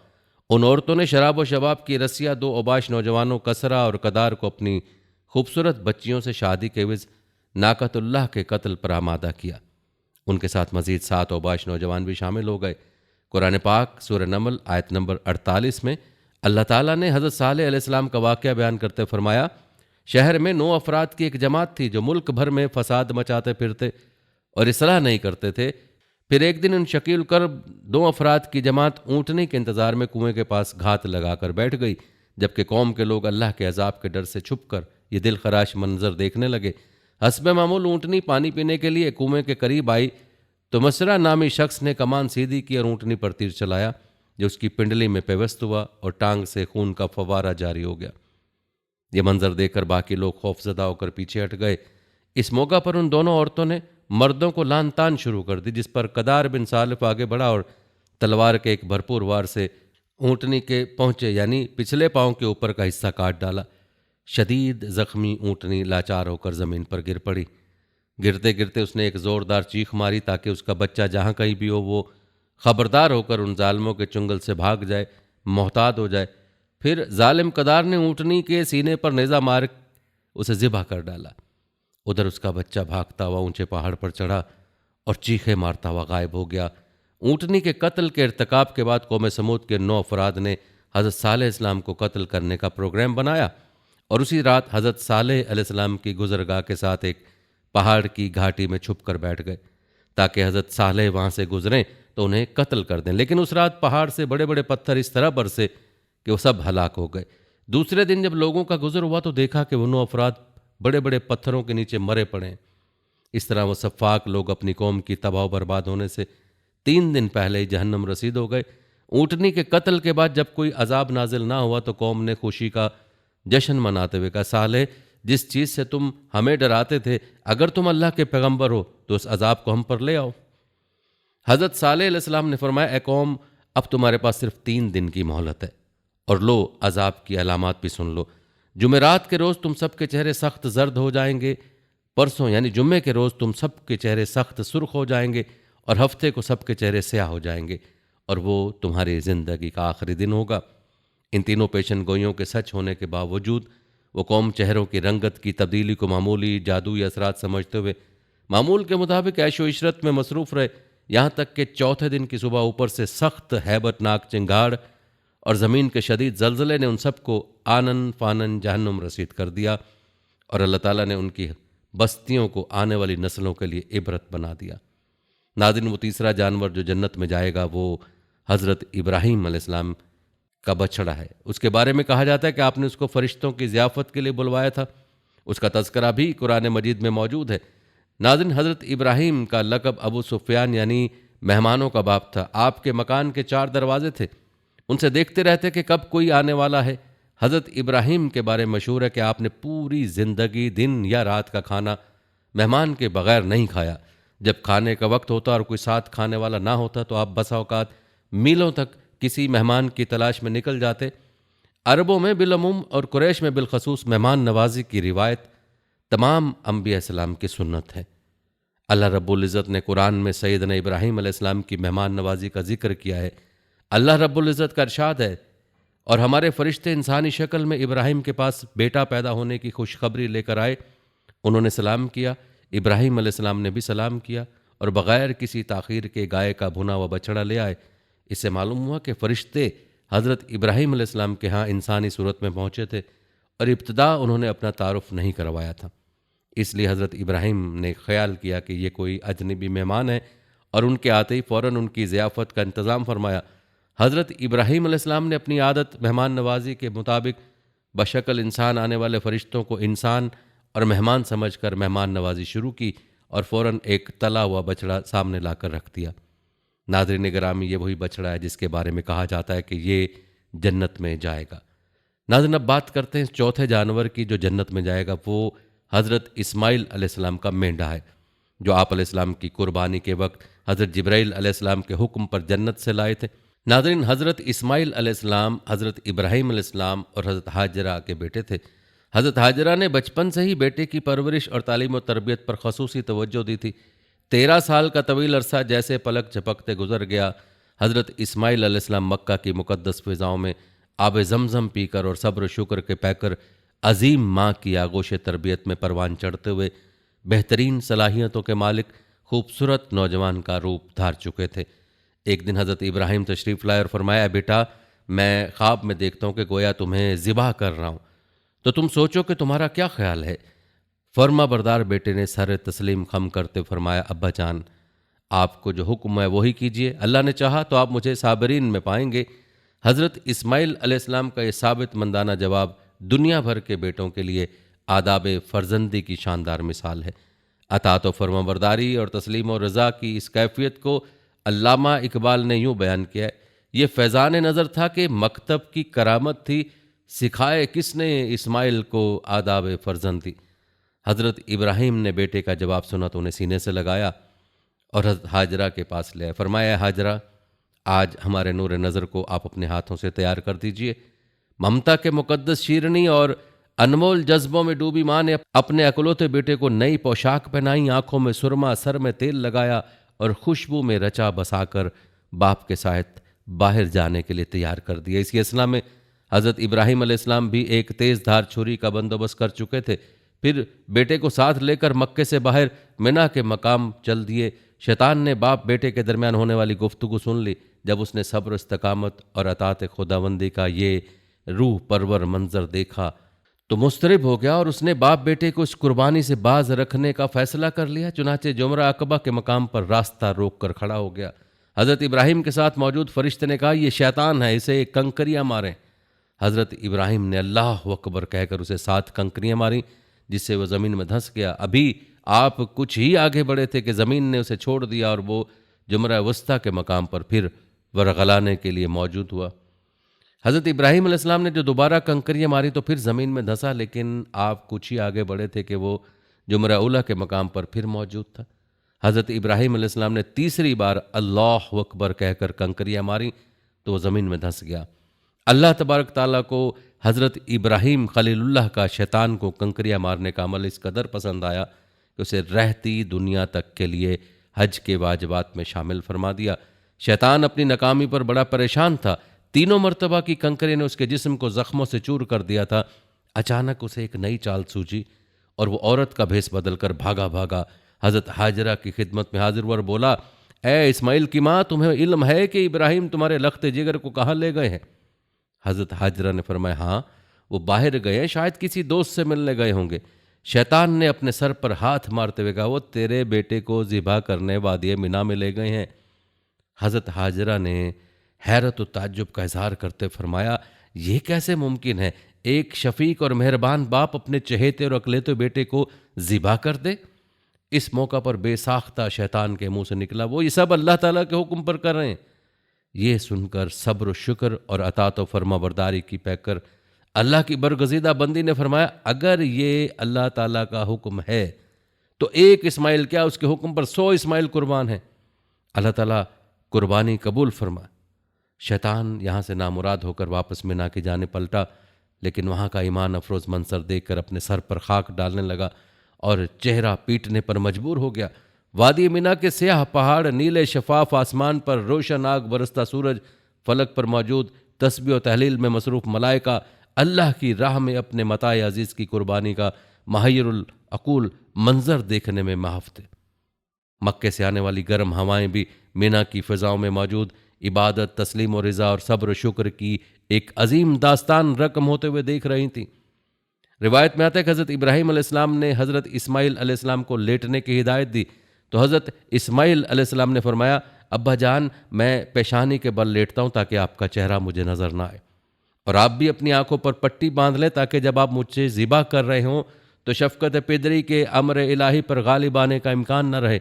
[SPEAKER 1] उन औरतों ने शराब व शबाब की रस्सियाँ दो औबाश नौजवानों कसरा और कदार को अपनी खूबसूरत बच्चियों से शादी के विज़ नाकतुल्लाह के कत्ल पर आमादा किया। उनके साथ मजीद 7 औबाश नौजवान भी शामिल हो गए। कुरान पाक सूरह नमल आयत नंबर 48 में अल्लाह ताला ने हज़रत सालेह अलैहिस्सलाम का वाक़या बयान करते फरमाया, शहर में 9 अफराद की एक जमात थी जो मुल्क भर में फसाद मचाते फिरते और इसलाह नहीं करते थे। फिर एक दिन उन शकील कर्ब 2 अफराद की जमात ऊँटनी के इंतज़ार में कुएं के पास घात लगाकर बैठ गई, जबकि कौम के लोग अल्लाह के अजाब के डर से छुप कर ये दिल खराश मंजर देखने लगे। हस्बे मामूल ऊँटनी पानी पीने के लिए कुएं के करीब आई तो मसरा नामी शख्स ने कमान सीधी की और ऊँटनी पर तीर चलाया, जो उसकी पिंडली में पेवस्त हुआ और टांग से खून का फवारा जारी हो गया। ये मंजर देखकर बाकी लोग खौफजदा होकर पीछे हट गए। इस मौका पर उन दोनों औरतों ने मर्दों को लान तान शुरू कर दी, जिस पर कदार बिन सालिफ आगे बढ़ा और तलवार के एक भरपूर वार से ऊँटनी के पहुंचे यानी पिछले पांव के ऊपर का हिस्सा काट डाला। शदीद जख्मी ऊँटनी लाचार होकर ज़मीन पर गिर पड़ी। गिरते गिरते उसने एक ज़ोरदार चीख मारी ताकि उसका बच्चा जहाँ कहीं भी हो वो खबरदार होकर उन जालिमों के चुंगल से भाग जाए, मोहताद हो जाए। फिर जालिम कदार ने ऊँटनी के सीने पर नेज़ा मार उसे ज़िबा कर डाला। उधर उसका बच्चा भागता हुआ ऊंचे पहाड़ पर चढ़ा और चीखे मारता हुआ गायब हो गया। ऊँटनी के कत्ल के इर्तिकाब के बाद कौम समूद के 9 अफराद ने हज़रत सालेह इस्लाम को कत्ल करने का प्रोग्राम बनाया और उसी रात हज़रत सालेह अलैहिस्सलाम की गुजरगाह के साथ एक पहाड़ की घाटी में छुप कर बैठ गए ताकि हज़रत सालेह वहाँ से गुजरें तो उन्हें कत्ल कर दें। लेकिन उस रात पहाड़ से बड़े बड़े पत्थर इस तरह बरसे कि वो सब हलाक हो गए। दूसरे दिन जब लोगों का गुजर हुआ तो देखा कि वो 9 अफराद बड़े बड़े पत्थरों के नीचे मरे पड़े। इस तरह वो सफ़ाक लोग अपनी कौम की तबाह बर्बाद होने से 3 दिन पहले ही जहन्नम रसीद हो गए। ऊँटनी के कत्ल के बाद जब कोई अजाब नाजिल ना हुआ तो कौम ने खुशी का जश्न मनाते हुए कहा, सालेह, जिस चीज़ से तुम हमें डराते थे, अगर तुम अल्लाह के पैगंबर हो तो उस अजाब को हम पर ले आओ। हज़रत सालेह अलैहिस्सलाम ने फरमाया, ए कौम, अब तुम्हारे पास सिर्फ 3 दिन की मोहलत है और लो अजाब की अलामात भी सुन लो। जुमेरात के रोज़ तुम सबके चेहरे सख्त जर्द हो जाएंगे, परसों यानी जुम्मे के रोज़ तुम सबके चेहरे सख्त सुर्ख हो जाएंगे और हफ्ते को सबके चेहरे स्याह हो जाएंगे और वो तुम्हारी ज़िंदगी का आखिरी दिन होगा। इन तीनों पेशन गोइयों के सच होने के बावजूद वो कौम चेहरों की रंगत की तब्दीली को मामूली जादू या असरात समझते हुए मामूल के मुताबिक ऐशो इशरत में मसरूफ़ रहे, यहाँ तक कि चौथे दिन की सुबह ऊपर से सख्त हैबतनाक चिंगाड़ और ज़मीन के शदीद जलजले ने उन सबको आनन फानन जहन्नुम रसीद कर दिया और अल्लाह ताला ने उनकी बस्तियों को आने वाली नस्लों के लिए इबरत बना दिया। नाज़रीन, वो तीसरा जानवर जो जन्नत में जाएगा वो हज़रत इब्राहीम अलैहिस्सलाम का बछड़ा है। उसके बारे में कहा जाता है कि आपने उसको फरिश्तों की ज़ियाफ़त के लिए बुलवाया था। उसका तज़किरा भी कुरान मजीद में मौजूद है। नाज़रीन, हज़रत इब्राहीम का लक़ब अबू सुफ़ियान यानी मेहमानों का बाप था। आपके मकान के 4 दरवाजे थे, उनसे देखते रहते कि कब कोई आने वाला है। हज़रत इब्राहीम के बारे में मशहूर है कि आपने पूरी ज़िंदगी दिन या रात का खाना मेहमान के बग़ैर नहीं खाया। जब खाने का वक्त होता और कोई साथ खाने वाला ना होता तो आप बसा औकात मीलों तक किसी मेहमान की तलाश में निकल जाते। अरबों में बिलअमूम और कुरैश में बिलखसूस मेहमान नवाजी की रिवायत तमाम अंबिया सलाम की सुन्नत है। अल्लाह रब्बुल इज़्ज़त ने कुरान में सैयदना इब्राहीम अलैहिस्सलाम की मेहमान नवाजी का जिक्र किया है। अल्लाह रब्बुल इज़्ज़त का इरशाद है, और हमारे फरिश्ते इंसानी शक्ल में इब्राहीम के पास बेटा पैदा होने की खुशखबरी लेकर आए। उन्होंने सलाम किया, इब्राहीम अलैहिस्सलाम ने भी सलाम किया और बग़ैर किसी ताख़ीर के गाय का भुना हुआ बछड़ा ले आए। इससे मालूम हुआ कि फ़रिश्ते हज़रत इब्राहीम अलैहिस्सलाम के यहाँ इंसानी सूरत में पहुँचे थे और इब्तिदा उन्होंने अपना तारुफ़ नहीं करवाया था। इसलिए हज़रत इब्राहीम ने ख्याल किया कि ये कोई अजनबी मेहमान है और उनके आते ही फ़ौरन उनकी ज़ियाफ़त का इंतज़ाम फरमाया। हज़रत इब्राहीम अलैहिस्सलाम ने अपनी आदत मेहमान नवाजी के मुताबिक बशक्ल इंसान आने वाले फ़रिश्तों को इंसान और मेहमान समझकर मेहमान नवाजी शुरू की और फ़ौरन एक तला हुआ बछड़ा सामने लाकर रख दिया। नाज़रीन गिरामी, ये वही बछड़ा है जिसके बारे में कहा जाता है कि ये जन्नत में जाएगा। नाज़रीन, अब बात करते हैं चौथे जानवर की जो जन्नत में जाएगा। वो हज़रत इस्माइल अलैहिस्सलाम का मेंढा है, जो आप अलैहिस्सलाम की कुर्बानी के वक्त हज़रत जिब्राइल अलैहिस्सलाम के हुक्म पर जन्नत से लाए थे। नाज़रीन, हज़रत इस्माइल अलैहिस्सलाम हज़रत इब्राहीम अलैहिस्सलाम और हज़रत हाजरा के बेटे थे। हज़रत हाजरा ने बचपन से ही बेटे की परवरिश और तालीम और तरबियत पर ख़ुसूसी तवज्जो दी थी। 13 साल का तवील अरसा जैसे पलक झपकते गुजर गया, हज़रत इस्माइल अलैहिस्सलाम मक्का की मुक़द्दस फ़िज़ाओं में आब ज़मज़म पीकर और सब्र शुक्र के पैकर अजीम माँ की आगोश तरबियत में परवान चढ़ते हुए बेहतरीन सलाहियतों के मालिक खूबसूरत नौजवान का रूप धार चुके थे। एक दिन हज़रत इब्राहीम तशरीफ़ लाए और फरमाया, बेटा, मैं ख्वाब में देखता हूँ कि गोया तुम्हें ज़िबा कर रहा हूँ, तो तुम सोचो कि तुम्हारा क्या ख्याल है। फर्मा बरदार बेटे ने सर तस्लीम खम करते फरमाया, अब्बा जान, आपको जो हुक्म है वही कीजिए। अल्लाह ने चाहा तो आप मुझे साबरीन में पाएंगे। हज़रत इस्माइल अलैहिस्सलाम का यह साबित मंदाना जवाब दुनिया भर के बेटों के लिए आदाब फ़र्जंदी की शानदार मिसाल है। अतात व फर्माबरदारी और तस्लीम और रज़ा की इस कैफियत को अल्लामा इकबाल ने यूँ बयान किया है, ये फैज़ान नज़र था कि मकतब की करामत थी, सिखाए किसने इस्माइल को आदाब फ़र्जंदी। हज़रत इब्राहीम ने बेटे का जवाब सुना तो उन्हें सीने से लगाया और हज़रत हाजरा के पास ले आए। फरमाया, हाजरा, आज हमारे नूर नज़र को आप अपने हाथों से तैयार कर दीजिए। ममता के मुकद्दस शीरनी और अनमोल जज्बों में डूबी माँ ने अपने अकलौते बेटे को नई पोशाक पहनाई, आंखों में सुरमा, सर में तेल लगाया और खुशबू में रचा बसाकर बाप के साथ बाहर जाने के लिए तैयार कर दिया। इसी असला में हज़रत इब्राहीम अलैहिस्सलाम भी एक तेज़ धार छुरी का बंदोबस्त कर चुके थे। फिर बेटे को साथ लेकर मक्के से बाहर मिना के मकाम चल दिए। शैतान ने बाप बेटे के दरमियान होने वाली गुफ्तगू सुन ली। जब उसने सब्र, इस्तकामत और अतात खुदाबंदी का ये रूह परवर मंजर देखा तो मुस्तरिब हो गया और उसने बाप बेटे को इस कुर्बानी से बाज रखने का फैसला कर लिया। चुनाचे जुमरा अकबा के मकाम पर रास्ता रोक कर खड़ा हो गया। हज़रत इब्राहीम के साथ मौजूद फरिश्ते ने कहा, ये शैतान है, इसे कंकरियाँ मारें। हज़रत इब्राहीम ने अल्लाह अकबर कहकर उसे 7 कंकरियाँ मारी, जिससे वह ज़मीन में धंस गया। अभी आप कुछ ही आगे बढ़े थे कि ज़मीन ने उसे छोड़ दिया और वो जुमरा वस्ता के मकाम पर फिर वरगलाने के लिए मौजूद हुआ। हज़रत इब्राहीम अलैहिस्सलाम ने जो दोबारा कंकरियाँ मारी तो फिर ज़मीन में धंसा, लेकिन आप कुछ ही आगे बढ़े थे कि वो जुमरा उला के मकाम पर फिर मौजूद था। हज़रत इब्राहीम अलैहिस्सलाम ने तीसरी बार अल्लाह अकबर कहकर कंकरियाँ मारी तो वह ज़मीन में धंस गया। अल्लाह तबारक ताला को हज़रत इब्राहीम खलीलुल्लाह का शैतान को कंकरियाँ मारने का अमल इस कदर पसंद आया कि उसे रहती दुनिया तक के लिए हज के वाजिबात में शामिल फरमा दिया। शैतान अपनी नाकामी पर बड़ा परेशान था। 3 मरतबा की कंकरी ने उसके जिस्म को ज़ख्मों से चूर कर दिया था। अचानक उसे एक नई चाल सूझी और वो औरत का भेस बदलकर भागा भागा हज़रत हाजरा की खिदमत में हाजिर हुआ और बोला, ए इस्माइल की माँ, तुम्हें इल्म है कि इब्राहीम तुम्हारे लख्त जिगर को कहाँ ले गए हैं? हज़रत हाजरा ने फरमाया, हाँ, वो बाहर गए हैं, शायद किसी दोस्त से मिलने गए होंगे। शैतान ने अपने सर पर हाथ मारते हुए कहा, वो तेरे बेटे को ज़िबा करने वादिये मिना में ले गए हैं। हज़रत हाजरा ने हैरत और ताज्जुब का इजहार करते फरमाया, ये कैसे मुमकिन है? एक शफीक और मेहरबान बाप अपने चहेते और अकलेते बेटे को ज़िबा कर दे? इस मौका पर बेसाख्ता शैतान के मुंह से निकला, वो ये सब अल्लाह ताला के हुक्म पर कर रहे हैं। ये सुनकर सब्र शुक्र और अतात व फर्माबरदारी की पैकर अल्लाह की बरगज़ीदा बंदी ने फरमाया, अगर ये अल्लाह ताला का हुक्म है तो एक इस्माइल क्या, उसके हुक्म पर 100 इस्माइल कुर्बान है। अल्लाह ताला कुर्बानी कबूल फरमा। शैतान यहाँ से नामुराद होकर वापस मिना की जाने पलटा, लेकिन वहाँ का ईमान अफरोज़ मंजर देखकर अपने सर पर खाक डालने लगा और चेहरा पीटने पर मजबूर हो गया। वादी मिना के स्याह पहाड़, नीले शफाफ आसमान पर रोशन आग बरसता सूरज, फलक पर मौजूद तस्बीह और तहलील में मसरूफ़ मलाइका, अल्लाह की राह में अपने मताए अजीज़ की कुर्बानी का माहिरुल अकूल मंजर देखने में महफ थे। मक्के से आने वाली गर्म हवाएं भी मिना की फ़िज़ाओं में मौजूद इबादत, तस्लीम और रिज़ा और सब्र शुक्र की एक अजीम दास्तान रकम होते हुए देख रही थी। रिवायत में आता है कि हज़रत इब्राहीम अलैहिस्सलाम ने हज़रत इस्माइल अलैहिस्सलाम को लेटने की हिदायत दी, तो हज़रत इस्माइल अलैहिस्सलाम ने फरमाया, अब्बा जान, मैं पेशानी के बल लेटता हूँ ताकि आपका चेहरा मुझे नज़र ना आए, और आप भी अपनी आंखों पर पट्टी बांध लें ताकि जब आप मुझसे ज़िबा कर रहे हों तो शफ़क़त पिदरी के अमर इलाही पर गालिब आने का इम्कान न रहे।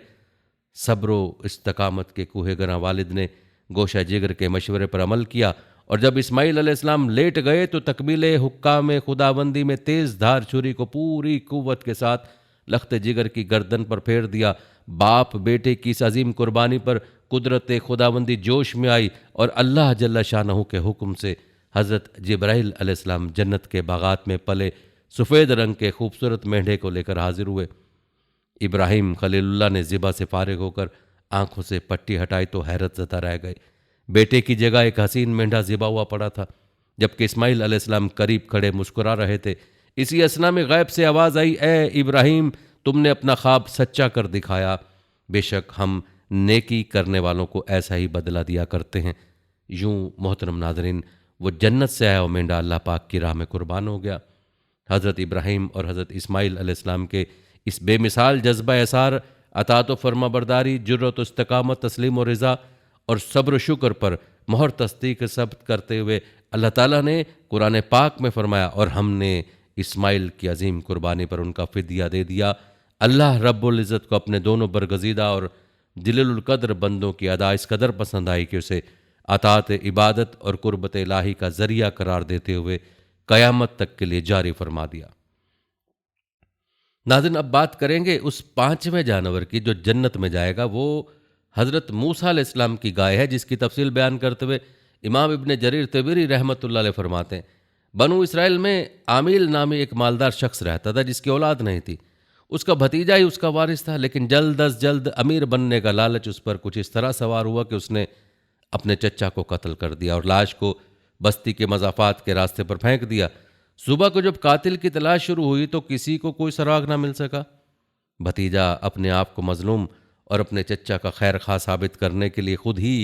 [SPEAKER 1] सब्र इस्तकामत के कूहेगरा वालिद ने गोशा जिगर के मशवरे पर अमल किया, और जब इस्माइल अलैहिस्सलाम लेट गए तो तकमीले हुक्काम खुदाबंदी में तेज़ धार छुरी को पूरी कुव्वत के साथ लख्त जिगर की गर्दन पर फेर दिया। बाप बेटे की इस अजीम कुर्बानी पर कुदरत खुदाबंदी जोश में आई और अल्लाह जल्ला शानहू के हुक्म से हज़रत जिब्राइल अलैहिस्सलाम जन्नत के बागात में पले सफ़ेद रंग के खूबसूरत मेंढे को लेकर हाजिर हुए। इब्राहिम खलीलुल्लाह ने ज़िबा से फारिग होकर आंखों से पट्टी हटाई तो हैरत ज़दा रह गए। बेटे की जगह एक हसीन मेंढा ज़िबा हुआ पड़ा था, जबकि इस्माइल अलैहिस्सलाम करीब खड़े मुस्कुरा रहे थे। इसी असना में गैब से आवाज़ आई, ए इब्राहिम, तुमने अपना ख्वाब सच्चा कर दिखाया। बेशक हम नेकी करने वालों को ऐसा ही बदला दिया करते हैं। यूं मोहतरम नाज़रीन, वो जन्नत से आया और मेंढा अल्लाह पाक की राह में कुर्बान हो गया। हज़रत इब्राहिम और हज़रत इस्माइल अलैहिस्सलाम के इस बेमिसाल जज्बा एसार, अतात व फर्माबरदारी, जुर्रत व इस्तकामत, तस्लीम और रिज़ा और सब्र शुक्र पर मोहर तस्दीक सब्त करते हुए अल्लाह ताला ने कुरान पाक में फरमाया, और हमने इस्माइल की अजीम कुर्बानी पर उनका फ़िदिया दे दिया। अल्लाह रब्बुल इज़्ज़त को अपने दोनों बरगज़ीदा और जलीलुल क़द्र बंदों की अदा इस कदर पसंद आई कि उसे अतात इबादत और कुर्बत इलाही का ज़रिया करार देते हुए क़यामत तक के लिए जारी फरमा दिया। नाज़रीन, अब बात करेंगे उस पांचवें जानवर की जो जन्नत में जाएगा। वो हज़रत मूसा अलैहिस्सलाम की गाय है, जिसकी तफसील बयान करते हुए इमाम इब्न जरीर तबरी रहमतुल्लाह अलैह फरमाते हैं, बनु इसराइल में आमिल नामी एक मालदार शख्स रहता था जिसकी औलाद नहीं थी। उसका भतीजा ही उसका वारिस था, लेकिन जल्द अज जल्द अमीर बनने का लालच उस पर कुछ इस तरह सवार हुआ कि उसने अपने चचा को कत्ल कर दिया और लाश को बस्ती के मज़ाफ़ात के रास्ते पर फेंक दिया। सुबह को जब कातिल की तलाश शुरू हुई तो किसी को कोई सुराग ना मिल सका। भतीजा अपने आप को मजलूम और अपने चचा का खैर खा साबित करने के लिए खुद ही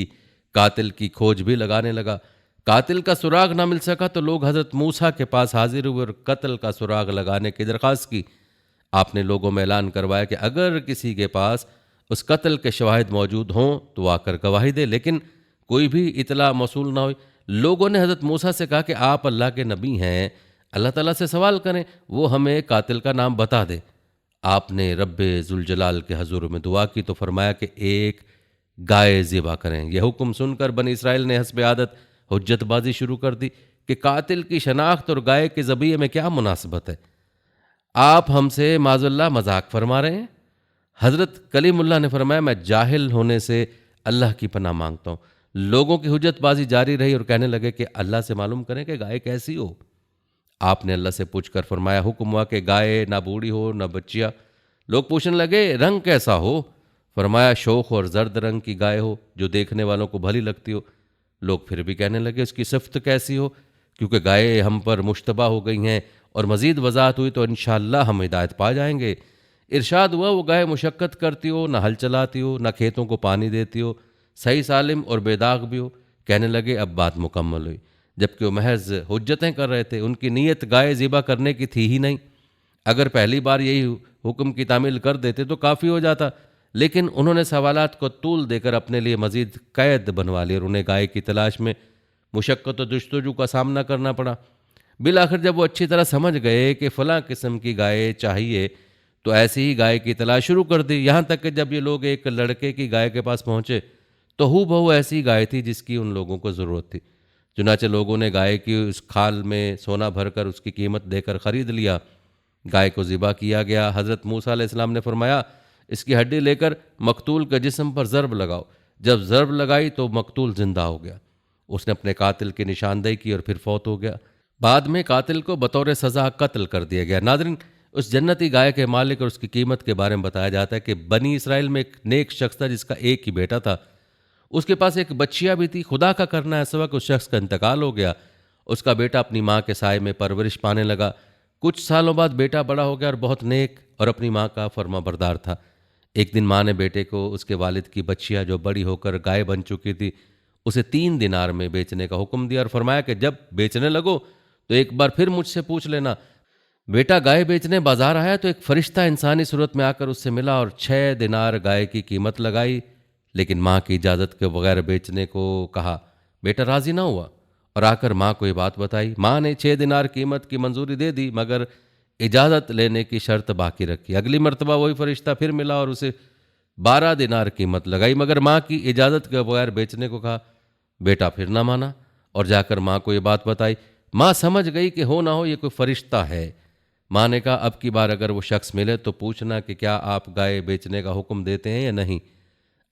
[SPEAKER 1] कातिल की खोज भी लगाने लगा। कातिल का सुराग ना मिल सका तो लोग हज़रत मूसा के पास हाजिर हुए और कत्ल का सुराग लगाने की दरख्वास्त की। आपने लोगों में ऐलान करवाया कि अगर किसी के पास उस कत्ल के शवाहिद मौजूद हों तो आकर गवाही दे, लेकिन कोई भी इतला मौसूल ना हुई। लोगों ने हज़रत मूसा से कहा कि आप अल्लाह के नबी हैं, अल्लाह ताला से सवाल करें, वो हमें कातिल का नाम बता दे। आपने रब्बे जुलजलाल के हजूर में दुआ की तो फरमाया कि एक गाय ज़िबा करें। यह हुक्म सुनकर बनी इसराइल ने हस्ब आदत हुज्जतबाजी शुरू कर दी कि कातिल की शनाख्त और गाय के ज़बिये में क्या मुनासबत है, आप हमसे माज़ल्लाह मजाक फरमा रहे हैं। हज़रत कलीमुल्लाह ने फरमाया, मैं जाहिल होने से अल्लाह की पनाह मांगता हूँ। लोगों की हुज्जतबाजी जारी रही और कहने लगे कि अल्लाह से मालूम करें कि गाय कैसी हो। आपने अल्लाह से पूछकर फरमाया, हुक्म हुआ कि गाय ना बूढ़ी हो ना बच्चिया। लोग पूछने लगे, रंग कैसा हो? फरमाया, शोख और जर्द रंग की गाय हो जो देखने वालों को भली लगती हो। लोग फिर भी कहने लगे, उसकी सिफ्त कैसी हो, क्योंकि गाय हम पर मुश्तबा हो गई हैं और मज़ीद वजाहत हुई तो इंशाअल्लाह हम हिदायत पा जाएंगे। इरशाद हुआ, वो गाय मुशक्क़त करती हो, ना हल चलाती हो, ना खेतों को पानी देती हो, सही सालिम और बेदाग भी हो। कहने लगे, अब बात मुकम्मल हुई। जबकि वो महज हुज्जतें कर रहे थे, उनकी नीयत गाय ज़िबा करने की थी ही नहीं। अगर पहली बार यही हुक्म की तामील कर देते तो काफ़ी हो जाता, लेकिन उन्होंने सवालात को तूल देकर अपने लिए मज़ीद कैद बनवा ली और उन्हें गाय की तलाश में मुशक्क़त और जस्तजू का सामना करना पड़ा। बिल आखिर जब वो अच्छी तरह समझ गए कि फ़लाँ किस्म की गाय चाहिए तो ऐसी ही गाय की तलाश शुरू कर दी। यहाँ तक कि जब ये लोग एक लड़के की गाय के पास पहुँचे तो हूबहू ऐसी गाय थी जिसकी उन लोगों को ज़रूरत थी। चुनाचे लोगों ने गाय की उस खाल में सोना भरकर उसकी कीमत देकर ख़रीद लिया। गाय को ज़िबा किया गया। हज़रत मूसा अलैहिस्सलाम ने फरमाया, इसकी हड्डी लेकर मकतूल के जिस्म पर ज़रब लगाओ। जब ज़रब लगाई तो मकतूल ज़िंदा हो गया। उसने अपने कातिल की निशानदेही की और फिर फौत हो गया। बाद में कातिल को बतौर सज़ा कत्ल कर दिया गया। नाज़रीन, उस जन्नती गाय के मालिक और उसकी कीमत के बारे में बताया जाता है कि बनी इसराइल में एक नेक शख्स था जिसका एक ही बेटा था। उसके पास एक बच्चिया भी थी। खुदा का करना ऐसा हुआ कि उस शख्स का इंतकाल हो गया। उसका बेटा अपनी माँ के साय में परवरिश पाने लगा। कुछ सालों बाद बेटा बड़ा हो गया और बहुत नेक और अपनी माँ का फर्माबरदार था। एक दिन माँ ने बेटे को उसके वालिद की बच्चिया जो बड़ी होकर गाय बन चुकी थी उसे 3 दिनार में बेचने का हुक्म दिया और फरमाया कि जब बेचने लगो तो एक बार फिर मुझसे पूछ लेना। बेटा गाय बेचने बाजार आया तो एक फरिश्ता इंसानी सूरत में आकर उससे मिला और 6 दिनार गाय की कीमत लगाई, लेकिन माँ की इजाज़त के बगैर बेचने को कहा। बेटा राजी ना हुआ और आकर माँ को ये बात बताई। माँ ने 6 दिनार कीमत की मंजूरी दे दी मगर इजाज़त लेने की शर्त बाकी रखी। अगली मर्तबा वही फरिश्ता फिर मिला और उसे 12 दिनार कीमत लगाई मगर माँ की इजाज़त के बगैर बेचने को कहा। बेटा फिर ना माना और जाकर माँ को ये बात बताई। माँ समझ गई कि हो ना हो ये कोई फरिश्ता है। माँ ने कहा अब की बार अगर वो शख्स मिले तो पूछना कि क्या आप गाय बेचने का हुक्म देते हैं या नहीं।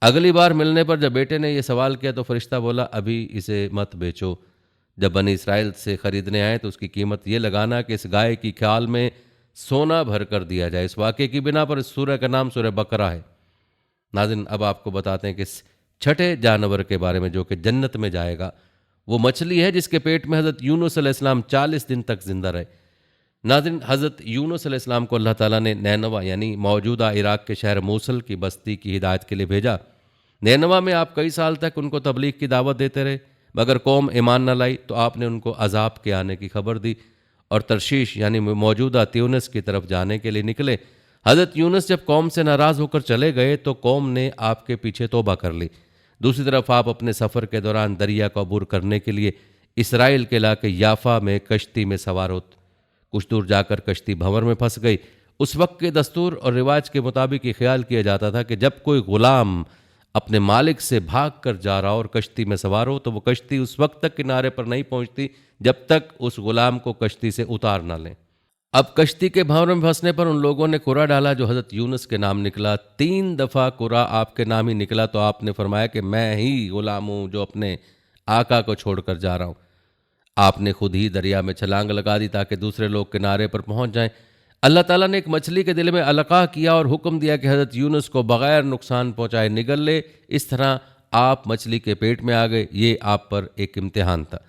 [SPEAKER 1] अगली बार मिलने पर जब बेटे ने यह सवाल किया तो फरिश्ता बोला अभी इसे मत बेचो। जब बनी इसराइल से ख़रीदने आए तो उसकी कीमत ये लगाना कि इस गाय की ख्याल में सोना भर कर दिया जाए। इस वाक़े की बिना पर इस सूरह का नाम सूरह बकरा है। नाज़रीन, अब आपको बताते हैं कि इस छठे जानवर के बारे में जो कि जन्नत में जाएगा। वो मछली है जिसके पेट में हज़रत यूनुस अलैहिस्सलाम 40 दिन तक जिंदा रहे। नाज़रीन, हज़रत यूनुस अलैहिस्सलाम को अल्लाह ताला ने नैनवा यानी मौजूदा इराक़ के शहर मूसल की बस्ती की हिदायत के लिए भेजा। नैनवा में आप कई साल तक उनको तबलीग की दावत देते रहे मगर कौम ईमान न लाई तो आपने उनको अजाब के आने की खबर दी और तरशीश यानी मौजूदा त्यूनिस की तरफ जाने के लिए निकले। हज़रत यूनुस जब कौम से नाराज़ होकर चले गए तो कौम ने आपके पीछे तौबा कर ली। दूसरी तरफ आप अपने सफ़र के दौरान दरिया को अबूर करने के लिए इसराइल के इलाके याफा में कश्ती में सवार हो। कुछ दूर जाकर कश्ती भंवर में फंस गई। उस वक्त के दस्तूर और रिवाज के मुताबिक ये ख्याल किया जाता था कि जब कोई गुलाम अपने मालिक से भाग कर जा रहा हो और कश्ती में सवार हो तो वो कश्ती उस वक्त तक किनारे पर नहीं पहुंचती जब तक उस गुलाम को कश्ती से उतार ना लें। अब कश्ती के भंवर में फंसने पर उन लोगों ने कुरा डाला जो हज़रत यूनुस के नाम निकला। 3 दफ़ा कुरा आपके नाम ही निकला तो आपने फरमाया कि मैं ही गुलाम हूँ जो अपने आका को छोड़कर जा रहा हूँ। आपने खुद ही दरिया में छलांग लगा दी ताकि दूसरे लोग किनारे पर पहुंच जाएं। अल्लाह ताला ने एक मछली के दिल में अलका किया और हुक्म दिया कि हज़रत यूनुस को बग़ैर नुकसान पहुंचाए निगल ले। इस तरह आप मछली के पेट में आ गए। ये आप पर एक इम्तिहान था।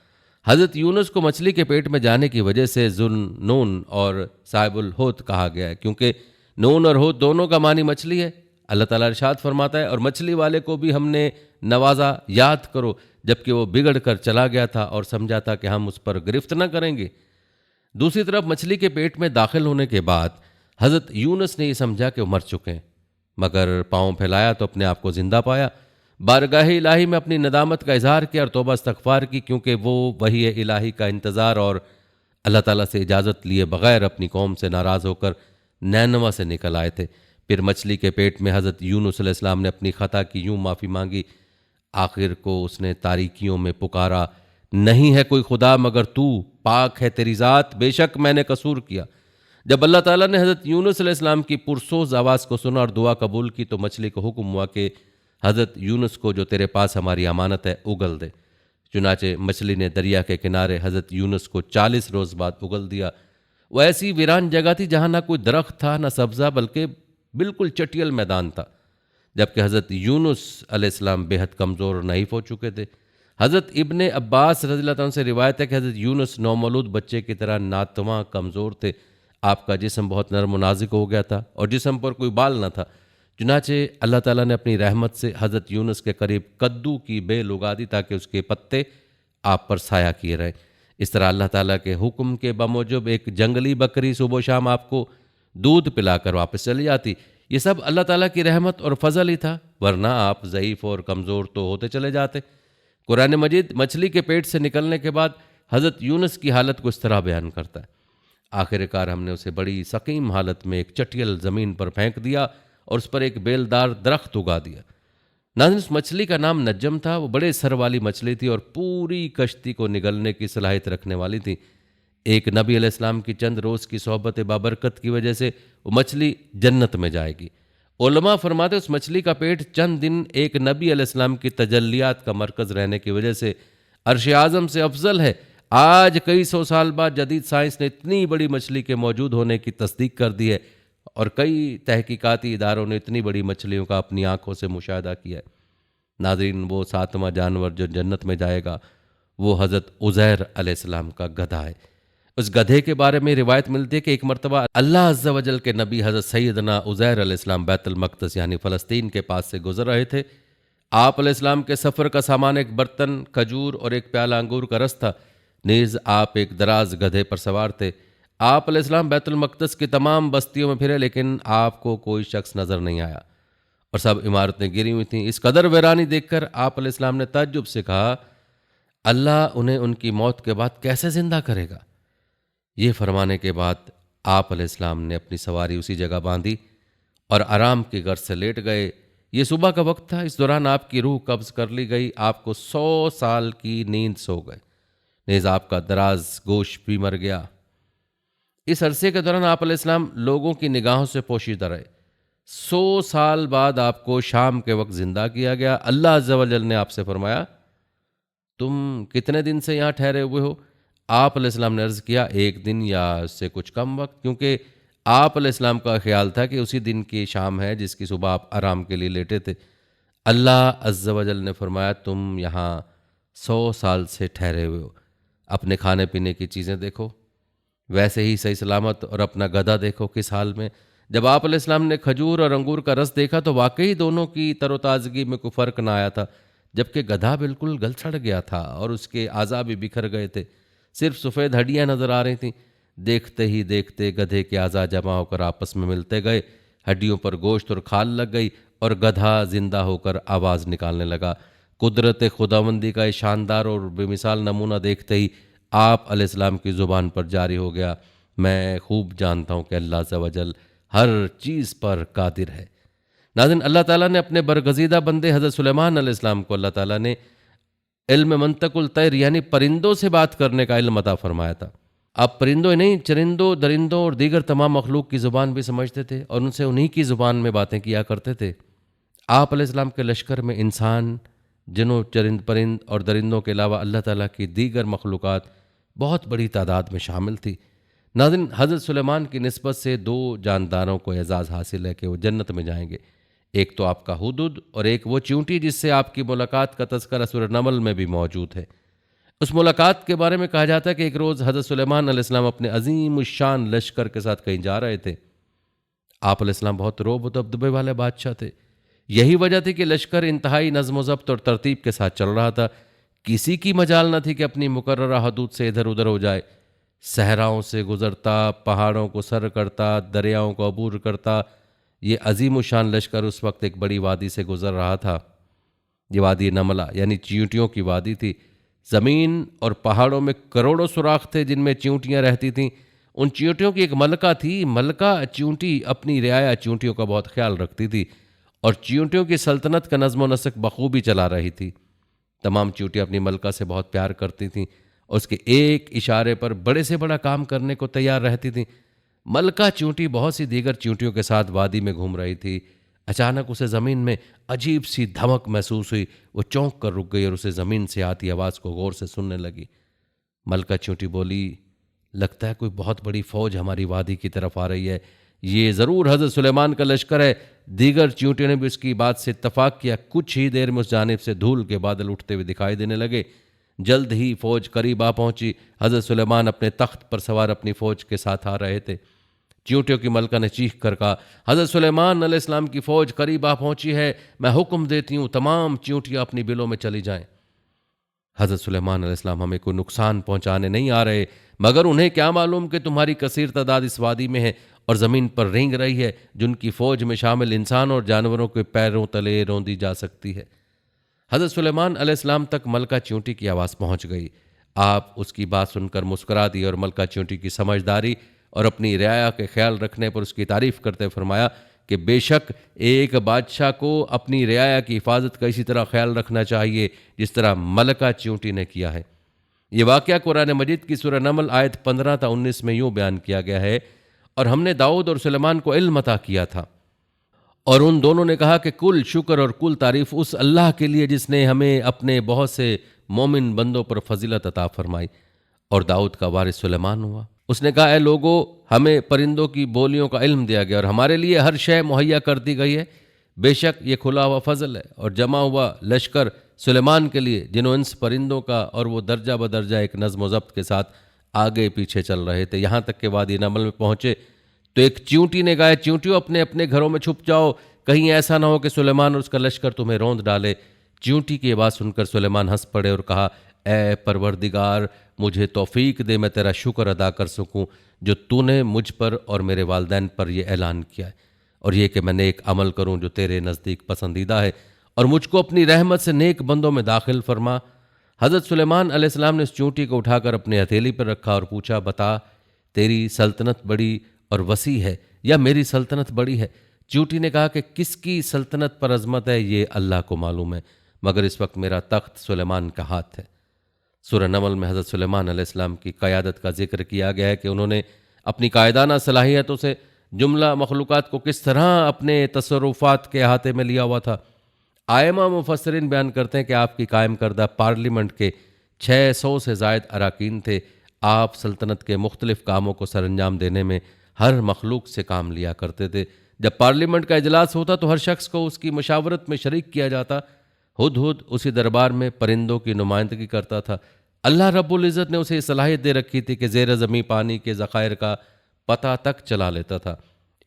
[SPEAKER 1] हज़रत यूनुस को मछली के पेट में जाने की वजह से ज़ुन्नून और साहिबुल होत कहा गया है क्योंकि नून और होत दोनों का मानी मछली है। अल्लाह ताला इरशाद फरमाता है और मछली वाले को भी हमने नवाजा, याद करो जबकि वो बिगड़ कर चला गया था और समझा था कि हम उस पर गिरफ्त न करेंगे। दूसरी तरफ मछली के पेट में दाखिल होने के बाद हज़रत यूनुस ने यह समझा कि वो मर चुके हैं मगर पाँव फैलाया तो अपने आप को जिंदा पाया। बारगाह इलाही में अपनी नदामत का इजहार किया और तौबा इस्तग़फ़ार की क्योंकि वो वही इलाही का इंतज़ार और अल्लाह ताला से इजाज़त लिए बग़ैर अपनी कौम से नाराज़ होकर नैनवा से निकल आए थे। फिर मछली के पेट में हज़रत यूनुस अलैहिस्सलाम ने अपनी ख़ता की यूँ माफ़ी मांगी। आखिर को उसने तारीकियों में पुकारा, नहीं है कोई खुदा मगर तू, पाक है तेरी ज़ात, बेशक मैंने कसूर किया। जब अल्लाह ताला ने हज़रत यूनुस अलैहिस्सलाम की पुरसोज आवाज़ को सुना और दुआ कबूल की तो मछली को हुक्म हुआ कि हज़रत यूनुस को जो तेरे पास हमारी अमानत है उगल दे। चुनाचे मछली ने दरिया के किनारे हज़रत यूनुस को 40 रोज़ बाद उगल दिया। वह ऐसी वीरान जगह थी जहाँ ना कोई दरख्त था ना सब्ज़ा बल्कि बिल्कुल चटियल मैदान था। जबकि हज़रत यूनुस अलैहिस्सलाम बेहद कमज़ोर और नहीफ़ हो चुके थे। हज़रत इब्ने अब्बास रज़ियल्लाहु अन्हु से रिवायत है कि हज़रत यूनुस नौमौलूद बच्चे की तरह नातवां कमज़ोर थे। आपका जिस्म बहुत नरम व नाज़ुक हो गया था और जिस्म पर कोई बाल न था। चुनाचे अल्लाह ताला ने अपनी रहमत से हज़रत यूनुस के करीब कद्दू की बेल उगा दी ताकि उसके पत्ते आप पर साया किए रहें। इस तरह अल्लाह ताला के हुक्म के बमूजब एक जंगली बकरी सुबह शाम आपको दूध पिलाकर वापस चली जाती। ये सब अल्लाह ताला की रहमत और फजल ही था, वरना आप ज़ईफ़ और कमज़ोर तो होते चले जाते। कुरान मजीद मछली के पेट से निकलने के बाद हज़रत यूनुस की हालत को इस तरह बयान करता है। आखिरकार हमने उसे बड़ी सकीम हालत में एक चटियल ज़मीन पर फेंक दिया और उस पर एक बेलदार दरख्त उगा दिया। नाज़रीन, उस मछली का नाम नज्जम था। वो बड़े सर वाली मछली थी और पूरी कश्ती को निगलने की सलाहियत रखने वाली थी। एक नबी अलैहिस्सलाम की चंद रोज़ की सोहबत बाबरकत की वजह से वो मछली जन्नत में जाएगी। उलमा फरमाते उस मछली का पेट चंद दिन एक नबी अलैहिस्सलाम की तजल्लियात का मरकज़ रहने की वजह से अर्श आज़म से अफजल है। आज कई सौ साल बाद जदीद साइंस ने इतनी बड़ी मछली के मौजूद होने की तस्दीक कर दी है और कई तहकीकाती इदारों ने इतनी बड़ी मछलियों का अपनी आंखों से मुशाहदा किया है। नाज़रीन, वो सातवां जानवर जो जन्नत में जाएगा वो हज़रत उज़ैर अलैहिस्सलाम का गधा है। उस गधे के बारे में रिवायत मिलती है कि एक मरतबा अल्लाह अज़्ज़ा वजल के नबी हज़रत सैयदना उज़ैर अलैहिस्सलाम बैतुल मक़दस यानी फ़लस्तीन के पास से गुजर रहे थे। आप अलैहिस्सलाम के सफ़र का सामान एक बर्तन, खजूर और एक प्याला अंगूर का रस था। नीज़ आप एक दराज गधे पर सवार थे। आप अलैहिस्सलाम बैतुल मक़दस की तमाम बस्तियों में फिरे, लेकिन आपको कोई शख्स नज़र नहीं आया और सब इमारतें गिरी हुई थीं। इस कदर वीरानी देखकर आप अलैहिस्सलाम ने ताज्जुब से कहा, अल्लाह उन्हें उनकी मौत के बाद कैसे जिंदा करेगा? ये फरमाने के बाद आप अलैहिस्सलाम ने अपनी सवारी उसी जगह बांधी और आराम की गर्ज से लेट गए। ये सुबह का वक्त था। इस दौरान आपकी रूह कब्ज कर ली गई। आपको 100 साल की नींद सो गए। नेज़ आपका दराज गोश भी मर गया। इस अरसे के दौरान आप अलैहिस्सलाम लोगों की निगाहों से पोशीदा रहे। 100 साल बाद आपको शाम के वक्त जिंदा किया गया। अल्लाह अज़्ज़ा वजल ने आपसे फरमाया, तुम कितने दिन से यहाँ ठहरे हुए हो? आप अलैहिस्सलाम ने अर्ज़ किया, एक दिन या उससे कुछ कम वक्त, क्योंकि आप अलैहिस्सलाम का ख्याल था कि उसी दिन की शाम है जिसकी सुबह आप आराम के लिए लेटे थे। अल्लाह अज़्ज़ा वजल ने फरमाया, तुम यहाँ 100 साल से ठहरे हुए हो। अपने खाने पीने की चीज़ें देखो, वैसे ही सही सलामत, और अपना गधा देखो किस हाल में। जब आप अलैहिस्सलाम ने खजूर और अंगूर का रस देखा तो वाकई दोनों की तरोताज़गी में कोई फ़र्क ना आया था, जबकि गधा बिल्कुल गल सड़ गया था और उसके आज़ा भी बिखर गए थे। सिर्फ सफ़ेद हड्डियाँ नज़र आ रही थीं। देखते ही देखते गधे के आज़ा जमा होकर आपस में मिलते गए, हड्डियों पर गोश्त और खाल लग गई और गधा जिंदा होकर आवाज़ निकालने लगा। कुदरत खुदावंदी का ये शानदार और बेमिसाल नमूना देखते ही आप अलैहिस्सलाम की ज़ुबान पर जारी हो गया, मैं खूब जानता हूँ कि अल्लाह अज़्ज़ा वजल हर चीज़ पर कादिर है। नाज़रीन, अल्लाह ताला ने अपने बरगज़ीदा बंदे हज़रत सुलेमान अलैहिस्सलाम को अल्लाह ताला ने इल्म मंतकुल तैर यानी परिंदों से बात करने का इल्म अता फरमाया था। आप परिंदों ही नहीं, चरिंदों, दरिंदों और दीगर तमाम मखलूक की ज़ुबान भी समझते थे और उनसे उन्हीं की ज़ुबान में बातें किया करते थे। आप अलैहिस्सलाम के लश्कर में इंसान, जिनों, चरिंद, परिंद और दरिंदों के अलावा अल्लाह ताला की दीगर मखलूक़ात बहुत बड़ी तादाद में शामिल थी। नाज़रीन, हज़रत सुलेमान की निस्बत से 2 जानदारों को एजाज़ हासिल है कि वो जन्नत में जाएंगे। एक तो आपका हुदुद और एक वो चींटी जिससे आपकी मुलाकात का तज़किरा सूरह नमल में भी मौजूद है। उस मुलाकात के बारे में कहा जाता है कि एक रोज़ हज़रत सुलेमान अलैहिस्सलाम अपने अजीम शान लश्कर के साथ कहीं जा रहे थे। आप अलैहिस्सलाम बहुत रोब व दबदबे वाले बादशाह थे। यही वजह थी कि लश्कर इंतहाई नज़्म ज़ब्त और तरतीब के साथ चल रहा था। किसी की मजाल न थी कि अपनी मुकर्ररा हदूद से इधर उधर हो जाए। सहराओं से गुजरता, पहाड़ों को सर करता, दरियाओं को अबूर करता, ये अजीम शान लश्कर उस वक्त एक बड़ी वादी से गुजर रहा था। ये वादी नमला यानी चींटियों की वादी थी। ज़मीन और पहाड़ों में करोड़ों सुराख थे जिनमें चींटियाँ रहती थीं। उन चींटियों की एक मलका थी। मलका चींटी अपनी रियाया चींटियों का बहुत ख्याल रखती थी और चींटियों की सल्तनत का नज़्म व नस्क बखूबी चला रही थी। तमाम चींटियाँ अपनी मलका से बहुत प्यार करती थीं और उसके एक इशारे पर बड़े से बड़ा काम करने को तैयार रहती थीं। मलका चींटी बहुत सी दीगर चींटियों के साथ वादी में घूम रही थी। अचानक उसे ज़मीन में अजीब सी धमक महसूस हुई। वो चौंक कर रुक गई और उसे ज़मीन से आती आवाज़ को गौर से सुनने लगी। मलका चींटी बोली, लगता है कोई बहुत बड़ी फ़ौज हमारी वादी की तरफ आ रही है। ये ज़रूर हज़रत सुलेमान का लश्कर है। दीगर चींटियों ने भी उसकी बात से इत्तफाक किया। कुछ ही देर में उस जानिब से धूल के बादल उठते हुए दिखाई देने लगे। जल्द ही फ़ौज करीब आ पहुंची। हज़रत सुलेमान अपने तख्त पर सवार अपनी फ़ौज के साथ आ रहे थे। चींटियों की मलका ने चीख कर कहा, हज़रत सुलेमान अलैहिस्सलाम की फ़ौज करीब आ पहुंची है। मैं हुक्म देती हूँ तमाम चींटियाँ अपनी बिलों में चली जाएं। हज़रत सुलेमान अलैहिस्सलाम हमें कोई नुकसान पहुंचाने नहीं आ रहे, मगर उन्हें क्या मालूम कि तुम्हारी कसीर तादाद इस वादी में है और ज़मीन पर रेंग रही है, जिनकी फ़ौज में शामिल इंसान और जानवरों के पैरों तले रौंदी जा सकती है। हज़रत सुलेमान अलैहिस्सलाम तक मलका चींटी की आवाज़ पहुंच गई। आप उसकी बात सुनकर मुस्कुरा दी और मलका चींटी की समझदारी और अपनी रियाया के ख्याल रखने पर उसकी तारीफ़ करते फरमाया कि बेशक एक बादशाह को अपनी रियाया की हिफाजत का इसी तरह ख्याल रखना चाहिए जिस तरह मलका चींटी ने किया है। ये वाक़या कुरान मजीद की सूरह नमल आयत 15 था 19 में यूँ बयान किया गया है, और हमने दाऊद और सुलेमान को इल्म अता किया था और उन दोनों ने कहा कि कुल शुक्र और कुल तारीफ़ उस अल्लाह के लिए जिसने हमें अपने बहुत से मोमिन बंदों पर फजीलत अता फरमाई और दाऊद का वारिस सुलेमान हुआ। उसने कहा, ए लोगो, हमें परिंदों की बोलियों का इल्म दिया गया और हमारे लिए हर शय मुहैया कर दी गई है। बेशक ये खुला हुआ फजल है और जमा हुआ लश्कर सुलेमान के लिए, जिन्हों इंस परिंदों का, और वो दर्जा बदर्जा एक नज़्म व ज़ब्त के साथ आगे पीछे चल रहे थे। यहाँ तक के वादी नमल में पहुँचे तो एक चींटी ने कहा, चींटियों अपने अपने घरों में छुप जाओ, कहीं ऐसा ना हो कि सुलेमान और उसका लश्कर तुम्हें रौंद डाले। चींटी की बात सुनकर सुलेमान हंस पड़े और कहा, ए परवरदिगार, मुझे तौफीक दे, मैं तेरा शुक्र अदा कर सकूं जो तूने मुझ पर और मेरे वालदैन पर यह ऐलान किया है, और ये कि मैं नेक अमल करूं जो तेरे नज़दीक पसंदीदा है, और मुझको अपनी रहमत से नेक बंदों में दाखिल फरमा। हज़रत सुलेमान अलैहिस्सलाम ने उस चींटी को उठाकर अपनी हथेली पर रखा और पूछा, बता, तेरी सल्तनत बड़ी और वसी है या मेरी सल्तनत बड़ी है? चींटी ने कहा कि किसकी सल्तनत पर अजमत है ये अल्लाह को मालूम है, मगर इस वक्त मेरा तख्त सुलेमान का हाथ है। सूरह नमल में हज़रत सुलेमान अलैहिस्सलाम की क़यादत का जिक्र किया गया है कि उन्होंने अपनी कायदाना सलाहियतों से जुमला मखलूक़ात को किस तरह अपने तसर्रुफ़ात के अहाते में लिया हुआ था। आयमा मुफस्सिरीन बयान करते हैं कि आपकी कायम करदा पार्लियामेंट के 600 से ज़ायद अराकीन थे। आप सल्तनत के मुख्तलिफ़ कामों को सरअंजाम देने में हर मखलूक से काम लिया करते थे। जब पार्लियामेंट का इजलास होता तो हर शख्स को उसकी मशावरत में शरीक किया जाता। हुदहुद उसी दरबार में परिंदों की नुमाइंदगी करता था। अल्लाह रब्बुल इज़्ज़त ने उसे सलाहियत दे रखी थी कि ज़ेर ज़मीं पानी के ज़खायर का पता तक चला लेता था।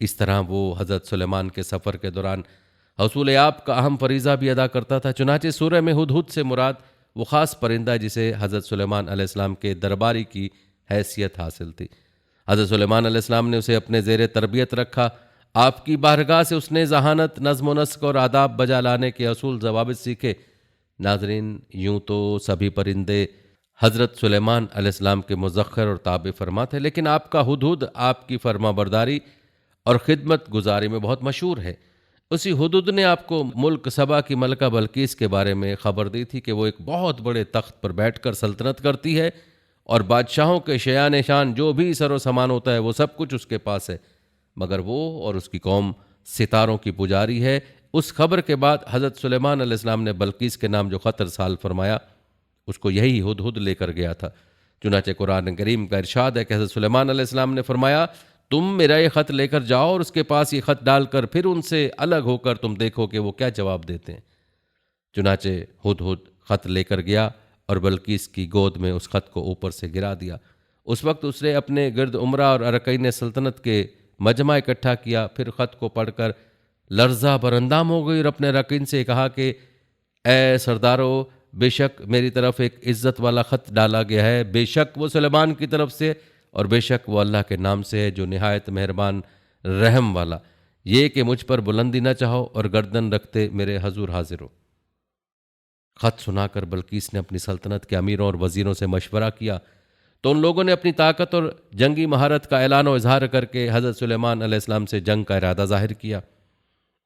[SPEAKER 1] इस तरह वो हज़रत सुलेमान के सफ़र के दौरान हसूल आप का अहम फरीज़ा भी अदा करता था। चुनाचे सूरह में हुदहुद से मुराद वो ख़ास परिंदा जिसे हज़रत सुलेमान अलैहिस्सलाम के दरबारी की हैसियत हासिल थी। हज़रत सुलेमान अलैहिस्सलाम ने उसे अपने ज़ेर तरबियत रखा। आपकी बारगाह से उसने जहानत, नज़्म व नस्क और आदाब बजा लाने के असूल ज़वाबित सीखे। नाज़रीन, यूँ तो सभी परिंदे हज़रत सुलेमान अलैहिस्सलाम के मुज़क्कर और ताबे फरमा थे, लेकिन आपका हुदहुद आपकी फरमाबरदारी और खिदमत गुजारी में बहुत मशहूर है। उसी हुदहुद ने आपको मुल्क सबा की मलका बल्कीस के बारे में खबर दी थी कि वो एक बहुत बड़े तख्त पर बैठकर सल्तनत करती है और बादशाहों के शयान शान जो भी सरो सामान होता है वो सब कुछ उसके पास है, मगर वो और उसकी कौम सितारों की पुजारी है। उस खबर के बाद हज़रत सुलेमान अलैहिस्सलाम ने बल्कीस के नाम जो ख़त अरसाल फरमाया उसको यही हुदहुद लेकर गया था। चुनाचे कुरान करीम का इरशाद है कि हज़रत सुलेमान अलैहिस्सलाम ने फरमाया, तुम मेरा ये ख़त लेकर जाओ और उसके पास ये ख़त डालकर फिर उनसे अलग होकर तुम देखो कि वो क्या जवाब देते हैं। चुनाचे हुदहुद ख़त लेकर गया और बल्कीस की गोद में उस ख़त को ऊपर से गिरा दिया। उस वक्त उसने अपने गिरद उमरा और अरकाइन सल्तनत के मजमा इकट्ठा किया। फिर ख़त को पढ़कर लर्जा बरंदाम हो गई और अपने अरकाइन से कहा कि ए सरदारो, बेशक मेरी तरफ एक इज़्ज़त वाला ख़त डाला गया है, बेशक वो सुलेमान की तरफ से और बेशक वो अल्लाह के नाम से है जो निहायत मेहरबान रहम वाला। ये कि मुझ पर बुलंदी न चाहो और गर्दन रखते मेरे हजूर हाजिर हो। ख़त सुनाकर बल्कीस ने अपनी सल्तनत के अमीरों और वज़ीरों से मशवरा किया तो उन लोगों ने अपनी ताकत और जंगी महारत का ऐलान और इजहार करके हज़रत सुलेमान अलैहिस्सलाम से जंग का इरादा ज़ाहिर किया।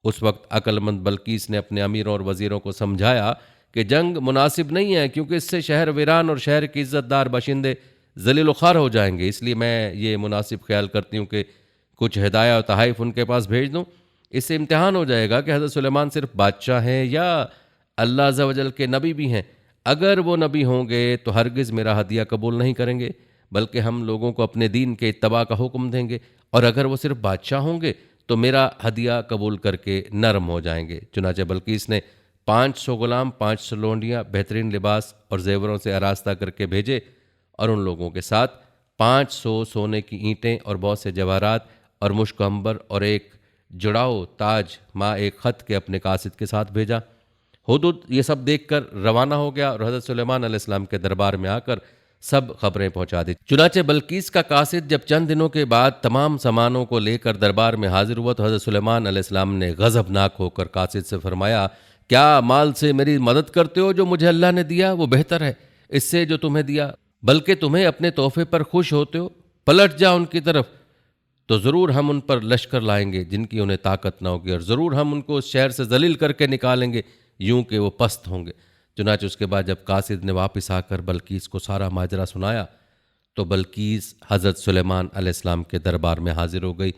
[SPEAKER 1] उस वक्त अक्लमंद बल्कीस ने अपने अमीरों और वज़ीरों को समझाया कि जंग मुनासिब नहीं है, क्योंकि इससे शहर वीरान और शहर के इज़्ज़तदार बाशिंदे ज़लील ख़ार हो जाएंगे। इसलिए मैं ये मुनासिब ख्याल करती हूँ कि कुछ हिदाया और तहाइफ उनके पास भेज दूँ। इससे इम्तिहान हो जाएगा कि हज़रत सुलेमान सिर्फ बादशाह हैं या अल्लाह अज़्ज़ा वजल के नबी भी हैं। अगर वो नबी होंगे तो हरगिज़ मेरा हदिया कबूल नहीं करेंगे, बल्कि हम लोगों को अपने दीन के इत्तबा का हुक्म देंगे, और अगर वो सिर्फ बादशाह होंगे तो मेरा हदिया कबूल करके नरम हो जाएंगे। चुनाचे बल्कीस ने 500 गुलाम, 500 लोंडियाँ, बेहतरीन लिबास और जेवरों से आरास्ता करके भेजे और उन लोगों के साथ 500 सोने की ईंटें और बहुत से जवाहरात और मुश्क अंबर और एक जुड़ाओ ताज माँ एक ख़त के अपने कासिद के साथ भेजा। हुदहुद ये सब देखकर रवाना हो गया और हज़रत सुलेमान अलैहिस्सलाम के दरबार में आकर सब खबरें पहुंचा दी। चुनाचे बल्कीस का कासिद जब चंद दिनों के बाद तमाम सामानों को लेकर दरबार में हाजिर हुआ तो हज़रत सुलेमान अलैहिस्सलाम ने गज़बनाक होकर कासिद से फरमाया, क्या माल से मेरी मदद करते हो? जो मुझे अल्लाह ने दिया वो बेहतर है इससे जो तुम्हें दिया, बल्कि तुम्हें अपने तोहफे पर खुश होते हो। पलट जा उनकी तरफ तो ज़रूर हम उन पर लश्कर लाएंगे जिनकी उन्हें ताकत ना होगी, और ज़रूर हम उनको उस शहर से जलील करके निकालेंगे यूं कि वो पस्त होंगे। चुनाच उसके बाद जब कासिद ने वापस आकर बल्कीस को सारा माजरा सुनाया तो बल्कीस हज़रत सुलेमान अलैहिस्सलाम के दरबार में हाजिर हो गई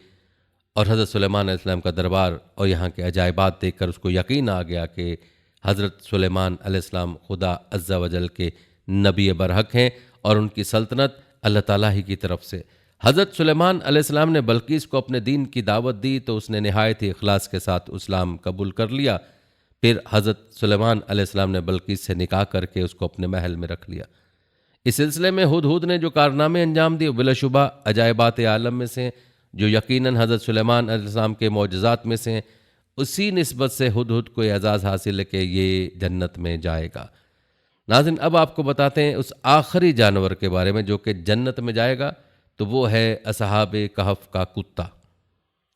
[SPEAKER 1] और हज़रत सुलेमान अलैहिस्सलाम का दरबार और यहाँ के अजायबात देखकर उसको यकीन आ गया कि हज़रत सुलेमान अलैहिस्सलाम खुदा अज़्ज़ा वजल के नबी बरहक हैं और उनकी सल्तनत अल्लाह ताला ही की तरफ से। हज़रत सुलेमान अलैहिस्सलाम ने बल्कीस को अपने दीन की दावत दी तो उसने नहायत ही इखलास के साथ इस्लाम कबूल कर लिया। फिर हज़रत सुलेमान अलैहिस्सलाम ने बल्कीस से निकाह करके उसको अपने महल में रख लिया। इस सिलसिले में हुदहुद ने जो कारनामे अंजाम दिए बिलाशुबा अजायबात आलम में से, जो यकीनन हज़रत सुलेमान अलैहिस्सलाम के मौजज़ात में से, उसी निस्बत से हुदहुद को एजाज़ हासिल है कि ये जन्नत में जाएगा। नाज़रीन, अब आपको बताते हैं उस आखिरी जानवर के बारे में जो कि जन्नत में जाएगा, तो वो है असहाबे कहफ का कुत्ता।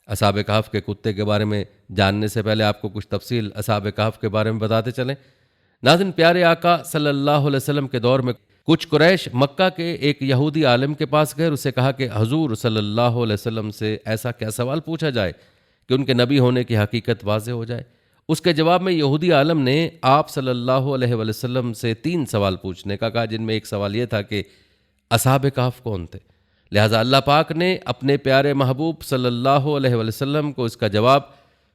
[SPEAKER 1] असहाबे कहफ के कुत्ते के बारे में जानने से पहले आपको कुछ तफसील असहाबे कहफ के बारे में बताते चलें। नाज़रीन, प्यारे आका सल्लल्लाहु अलैहि वसल्लम के दौर में कुछ कुरैश मक्का के एक यहूदी आलिम के पास गए और उससे कहा कि हजूर सल्लल्लाहु अलैहि वसल्लम से ऐसा क्या सवाल पूछा जाए कि उनके नबी होने की हकीकत वाज़ेह हो जाए। उसके जवाब में यहूदी आलम ने आप सल्लल्लाहु अलैहि वसल्लम से 3 सवाल पूछने का कहा, जिनमें एक सवाल यह था कि असहाब कहफ कौन थे। लिहाजा अल्लाह पाक ने अपने प्यारे महबूब सल्लल्लाहु अलैहि वसल्लम को इसका जवाब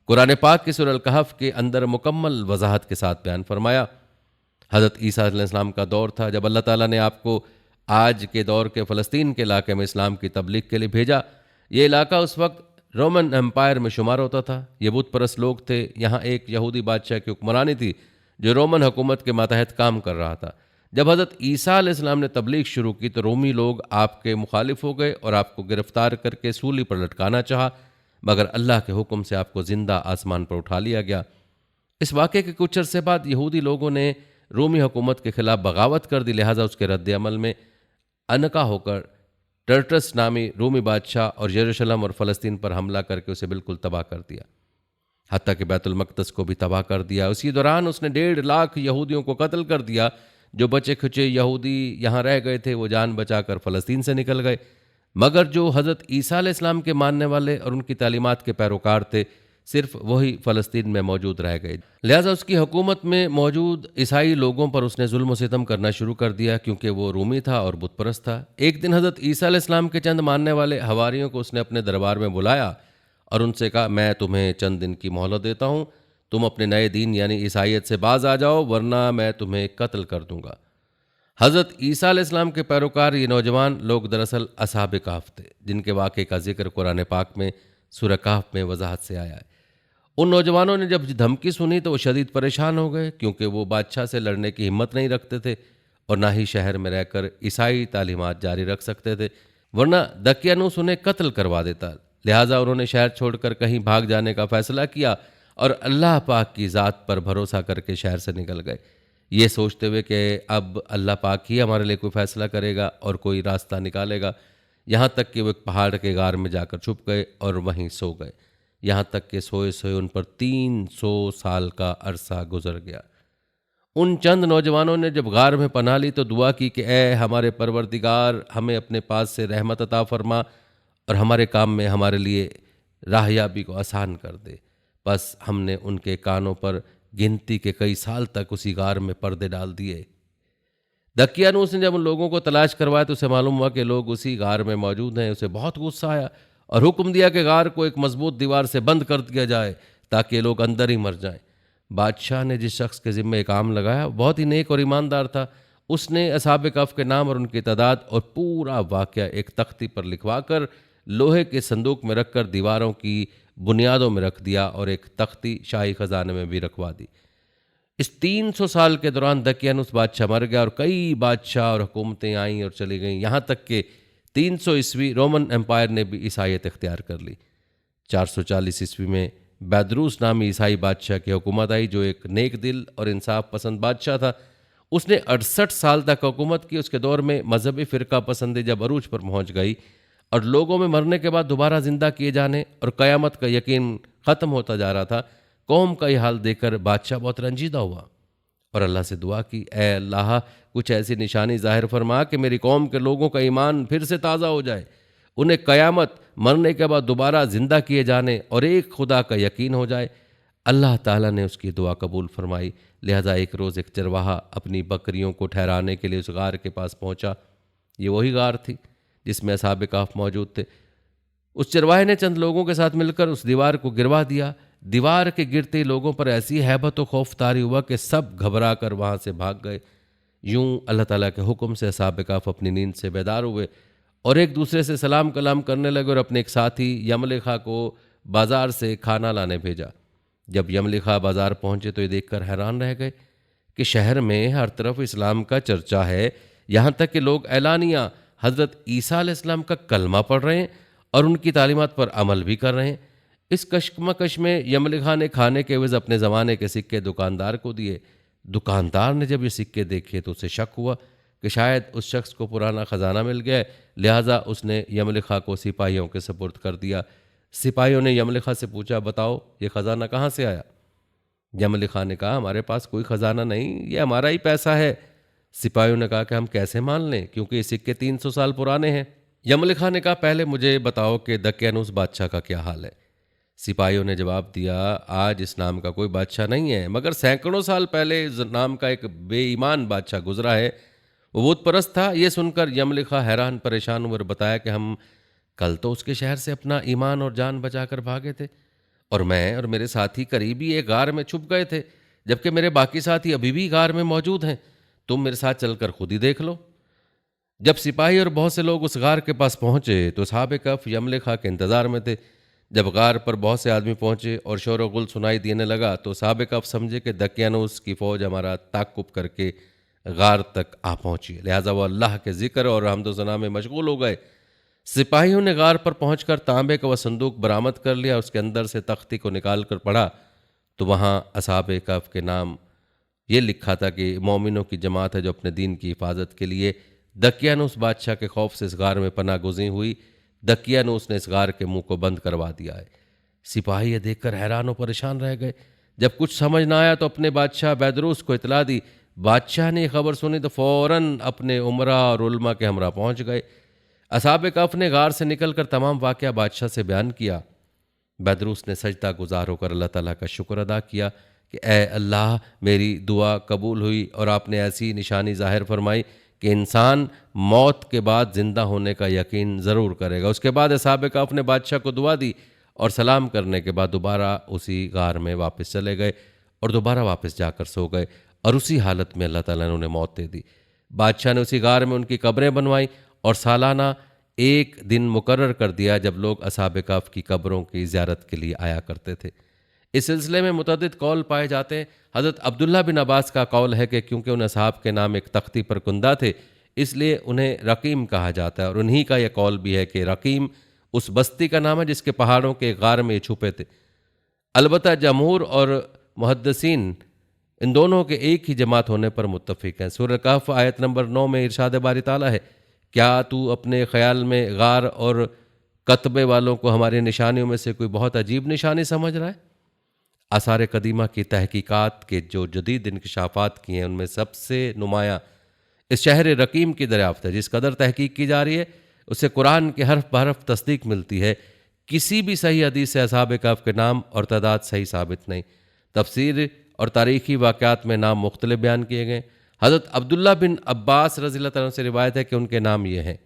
[SPEAKER 1] कुरान पाक की सूरह अल कहफ के अंदर मुकम्मल वजाहत के साथ बयान फरमाया। हज़रत ईसा अलैहिस्सलाम का दौर था जब अल्लाह ताला ने आपको आज के दौर के फ़लस्तीन के इलाके में इस्लाम की तबलीग के लिए भेजा। ये इलाका उस वक्त रोमन एम्पायर में शुमार होता था। ये बुत परस्त लोग थे। यहाँ एक यहूदी बादशाह की हुक्मरानी थी जो रोमन हुकूमत के मातहत काम कर रहा था। जब हज़रत ईसा अलैहिस्सलाम ने तबलीग शुरू की तो रोमी लोग आपके मुखालिफ हो गए और आपको गिरफ्तार करके सूली पर लटकाना चाहा, मगर अल्लाह के हुक्म से आपको ज़िंदा आसमान पर उठा लिया गया। इस वाक़े के कुछ अरसे बाद यहूदी लोगों ने रोमी हुकूमत के ख़िलाफ़ बगावत कर दी। लिहाजा उसके रद्द अमल में अनका होकर टर्टस नामी रोमी बादशाह और यरूशलेम और फ़लस्तीन पर हमला करके उसे बिल्कुल तबाह कर दिया, हत्ता कि बैतुल मक़दस को भी तबाह कर दिया। उसी दौरान उसने 1.5 लाख यहूदियों को कत्ल कर दिया। जो बचे खुचे यहूदी यहाँ रह गए थे वो जान बचाकर फ़लस्तीन से निकल गए, मगर जो हज़रत ईसा अलैहिस्सलाम के मानने वाले और उनकी तालीमात के पैरोकार थे सिर्फ वही फ़लस्तीन में मौजूद रह गए। लिहाजा उसकी हुकूमत में मौजूद ईसाई लोगों पर उसने जुल्म व सितम करना शुरू कर दिया, क्योंकि वो रूमी था और बुत परस्त था। एक दिन हज़रत ईसा अलैहिस्सलाम के चंद मानने वाले हवारियों को उसने अपने दरबार में बुलाया और उनसे कहा, मैं तुम्हें चंद दिन की मोहलत देता हूँ, तुम अपने नए दीन यानी ईसाइयत से बाज आ जाओ, वरना मैं तुम्हें कत्ल कर दूंगा। हज़रत ईसा अलैहिस्सलाम के पैरोकार ये नौजवान लोग दरअसल असहाब कहफ थे, जिनके वाक़े का जिक्र कुरान पाक में सूरह कहफ में वजाहत से आया है। उन नौजवानों ने जब धमकी सुनी तो वो शदीद परेशान हो गए, क्योंकि वो बादशाह से लड़ने की हिम्मत नहीं रखते थे और ना ही शहर में रहकर ईसाई तालीमात जारी रख सकते थे, वरना दकियानूस उन्हें कत्ल करवा देता। लिहाजा उन्होंने शहर छोड़कर कहीं भाग जाने का फ़ैसला किया और अल्लाह पाक की ज़ात पर भरोसा करके शहर से निकल गए, ये सोचते हुए कि अब अल्लाह पाक ही हमारे लिए कोई फ़ैसला करेगा और कोई रास्ता निकालेगा। यहाँ तक कि वो एक पहाड़ के गार में जाकर छुप गए और वहीं सो गए। यहाँ तक कि सोए सोए उन पर 300 साल का अरसा गुजर गया। उन चंद नौजवानों ने जब गार में पनाह ली तो दुआ की कि ए हमारे परवरदिगार, हमें अपने पास से रहमत अता फरमा और हमारे काम में हमारे लिए राहयाबी को आसान कर दे। बस हमने उनके कानों पर गिनती के कई साल तक उसी गार में पर्दे डाल दिए। दकियानूस ने जब उन लोगों को तलाश करवाया तो उसे मालूम हुआ कि लोग उसी गार में मौजूद हैं। उसे बहुत गुस्सा आया और हुक्म दिया कि गार को एक मजबूत दीवार से बंद कर दिया जाए ताकि लोग अंदर ही मर जाएं। बादशाह ने जिस शख्स के ज़िम्मे काम लगाया बहुत ही नेक और ईमानदार था। उसने असहाब कहफ के नाम और उनकी तादाद और पूरा वाक़या एक तख्ती पर लिखवा कर लोहे के संदूक में रखकर दीवारों की बुनियादों में रख दिया और एक तख्ती शाही ख़जाने में भी रखवा दी। इस 300 साल के दौरान दकियानूस बादशाह मर गया और कई बादशाह और हुकूमतें आईं और चली गईं, यहाँ तक कि 300 ईस्वी रोमन एम्पायर ने भी ईसाइयत इख्तियार कर ली। 440 ईस्वी में बैदरूस नामी ईसाई बादशाह की हुकूमत आई, जो एक नेक दिल और इंसाफ पसंद बादशाह था। उसने 68 साल तक हुकूमत की। उसके दौर में मजहबी फ़िरका पसंदी जब अरूज पर पहुँच गई और लोगों में मरने के बाद दोबारा ज़िंदा किए जाने और क़यामत का यकीन ख़त्म होता जा रहा था, कौम का यह हाल देखकर बादशाह बहुत रंजीदा हुआ और अल्लाह से दुआ की, ए अल्लाह, कुछ ऐसी निशानी ज़ाहिर फरमा कि मेरी कौम के लोगों का ईमान फिर से ताज़ा हो जाए, उन्हें क़यामत, मरने के बाद दोबारा ज़िंदा किए जाने और एक खुदा का यकीन हो जाए। अल्लाह ताला ने उसकी दुआ कबूल फरमाई। लिहाजा एक रोज़ एक चरवाहा अपनी बकरियों को ठहराने के लिए उस गार के पास पहुँचा। ये वही गार थी जिसमें असहाब कहफ मौजूद थे। उस चरवाहे ने चंद लोगों के साथ मिलकर उस दीवार को गिरवा दिया। दीवार के गिरते ही लोगों पर ऐसी हैबत व खौफ तारी हुआ कि सब घबरा कर वहाँ से भाग गए। यूं अल्लाह ताला के हुक्म से असहाब कहफ अपनी नींद से बेदार हुए और एक दूसरे से सलाम कलाम करने लगे और अपने एक साथी यमलिखा को बाजार से खाना लाने भेजा। जब यमलिखा बाजार पहुंचे तो ये देखकर हैरान रह गए कि शहर में हर तरफ इस्लाम का चर्चा है, यहाँ तक कि लोग एलानिया हज़रत ईसा अलैहिस्सलाम का कलमा पढ़ रहे हैं और उनकी तालीमात पर अमल भी कर रहे हैं। इस कशमकश में यमलिखा ने खाने के एवज़ अपने ज़माने के सिक्के दुकानदार को दिए। दुकानदार ने जब ये सिक्के देखे तो उसे शक हुआ कि शायद उस शख्स को पुराना ख़जाना मिल गया, लिहाजा उसने यमलिखा को सिपाहियों के सुपुर्द कर दिया। सिपाहियों ने यमलिखा से पूछा, बताओ ये ख़जाना कहाँ से आया? यमलिखा ने कहा, हमारे पास कोई ख़जाना नहीं, ये हमारा ही पैसा है। सिपाहियों ने कहा कि हम कैसे मान लें, क्योंकि ये सिक्के 300 साल पुराने हैं। यमलिखा ने कहा, पहले मुझे बताओ कि दकियानूस बादशाह का क्या हाल है। सिपाहियों ने जवाब दिया, आज इस नाम का कोई बादशाह नहीं है, मगर सैकड़ों साल पहले इस नाम का एक बेईमान बादशाह गुजरा है, वो बूत परस्त था। ये सुनकर यमलिखा हैरान परेशान हुए और बताया कि हम कल तो उसके शहर से अपना ईमान और जान बचाकर भागे थे और मैं और मेरे साथी करीबी एक गार में छुप गए थे, जबकि मेरे बाकी साथी अभी भी गार में मौजूद हैं। तुम मेरे साथ चलकर खुद ही देख लो। जब सिपाही और बहुत से लोग उस गार के पास पहुंचे तो असहाब कहफ यमलिखा के इंतजार में थे। जब गार पर बहुत से आदमी पहुंचे और शोर व गुल सुनाई देने लगा तो असहाब कहफ समझे कि दकियानूस की फौज हमारा ताक़ुब करके गार तक आ पहुंची, लिहाजा वो अल्लाह के जिक्र और हम्द व सना में मशगूल हो गए। सिपाहियों ने गार पर पहुंचकर तांबे का वह संदूक बरामद कर लिया। उसके अंदर से तख्ती को निकाल कर पढ़ा तो वहाँ असहाब कहफ के नाम ये लिखा था कि मोमिनों की जमात है जो अपने दीन की हिफाजत के लिए दकियानूस बादशाह के खौफ से इस गार में पनाह गुज़ी हुई। दकियानूस ने इस गार के मुंह को बंद करवा दिया है। सिपाही ये देखकर हैरान और परेशान रह गए। जब कुछ समझ ना आया तो अपने बादशाह बैदरूस को इतला दी। बादशाह ने खबर सुनी तो फ़ौरन अपने उमरा और उलमा के हमरा पहुंच गए। असहाब कहफ ने गार से निकलकर तमाम वाक़या बादशाह से बयान किया। बैदरूस ने सजदा गुजार होकर अल्लाह ताला का शुक्र अदा किया कि ए अल्लाह, मेरी दुआ कबूल हुई और आपने ऐसी निशानी ज़ाहिर फरमाई कि इंसान मौत के बाद ज़िंदा होने का यकीन ज़रूर करेगा। उसके बाद असहाब कहफ ने बादशाह को दुआ दी और सलाम करने के बाद दोबारा उसी गार में वापस चले गए और दोबारा वापस जाकर सो गए और उसी हालत में अल्लाह ताला ने उन्हें मौत दे दी। बादशाह ने उसी गार में उनकी कब्रें बनवाई और सालाना एक दिन मुकर्रर कर दिया जब लोग असहाब कहफ की कब्रों की ज़ियारत के लिए आया करते थे। इस सिलसिले में मुतअद्दिद कौल पाए जाते हैं। हज़रत अब्दुल्ला बिन अब्बास का कौल है कि क्योंकि उन असहाब के नाम एक तख्ती पर कुंदा थे इसलिए उन्हें रकीम कहा जाता है, और उन्हीं का यह कौल भी है कि रकीम उस बस्ती का नाम है जिसके पहाड़ों के गार में छुपे थे। अलबत्ता जमहूर और मुहद्दिसीन इन दोनों के एक ही जमात होने पर मुत्तफिक हैं। सूरह कहफ आयत नंबर 9 में इरशाद बारी ताला है, क्या तू अपने ख्याल में गार और कतबे वालों को हमारी निशानियों में से कोई बहुत अजीब निशानी समझ रहा है? आसार कदीमा की तहकीकात के जो जदीद इंकशाफात किए हैं उनमें सबसे नुमाया इस शहर रकीम की दरियाफ्त है। जिस कदर तहकीक की जा रही है उससे कुरान के हर्फ बहरफ तस्दीक मिलती है। किसी भी सही हदीस से असहाब कहफ के नाम और तादाद सही साबित नहीं। तफसीर और तारीख़ी वाक़यात में नाम मुख्तलिफ बयान किए गए। हज़रत अब्दुल्ला बिन अब्बास रज़ियल्लाहु तआला से रिवायत है कि उनके नाम ये हैं,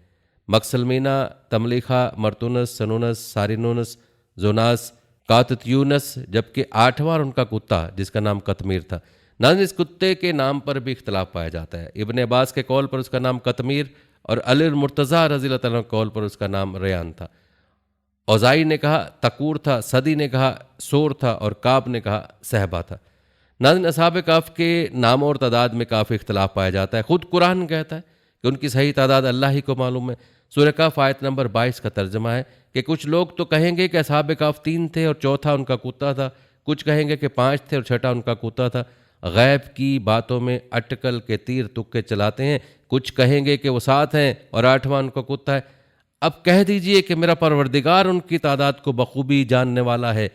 [SPEAKER 1] मकसलमीना, तमलीखा, मरतूनस, सनूनस, सारिनूनस, जोनास, कातयूनस, जबकि 8वां उनका कुत्ता जिसका नाम कतमीर था। नाज़िन इस कुत्ते के नाम पर भी इख्तलाफ पाया जाता है। इब्न अब्बास के कौल पर उसका नाम कतमीर और अली मुर्तज़ा रज़ियल्लाहु तआला के कौल पर उसका नाम रयान था। औज़ाई ने कहा तकूर था, सदी ने कहा सोर था और काब ने कहा सहबा था। नाज़िन असहाब कहफ के नामों और तादाद में काफ़ी इख्तलाफ पाया जाता है। ख़ुद कुरान कहता है कि उनकी सही तादाद अल्लाह ही को मालूम है। सूरह कहफ आयत नंबर 22 का तर्जमा है कि कुछ लोग तो कहेंगे कि असहाब कहफ 3 थे और चौथा उनका कुत्ता था, कुछ कहेंगे कि 5 थे और छठा उनका कुत्ता था। गैब की बातों में अटकल के तीर तुक्के चलाते हैं। कुछ कहेंगे कि वो 7 हैं और 8वां उनका कुत्ता है। अब कह दीजिए कि मेरा परवरदिगार उनकी तादाद को बखूबी जानने वाला है,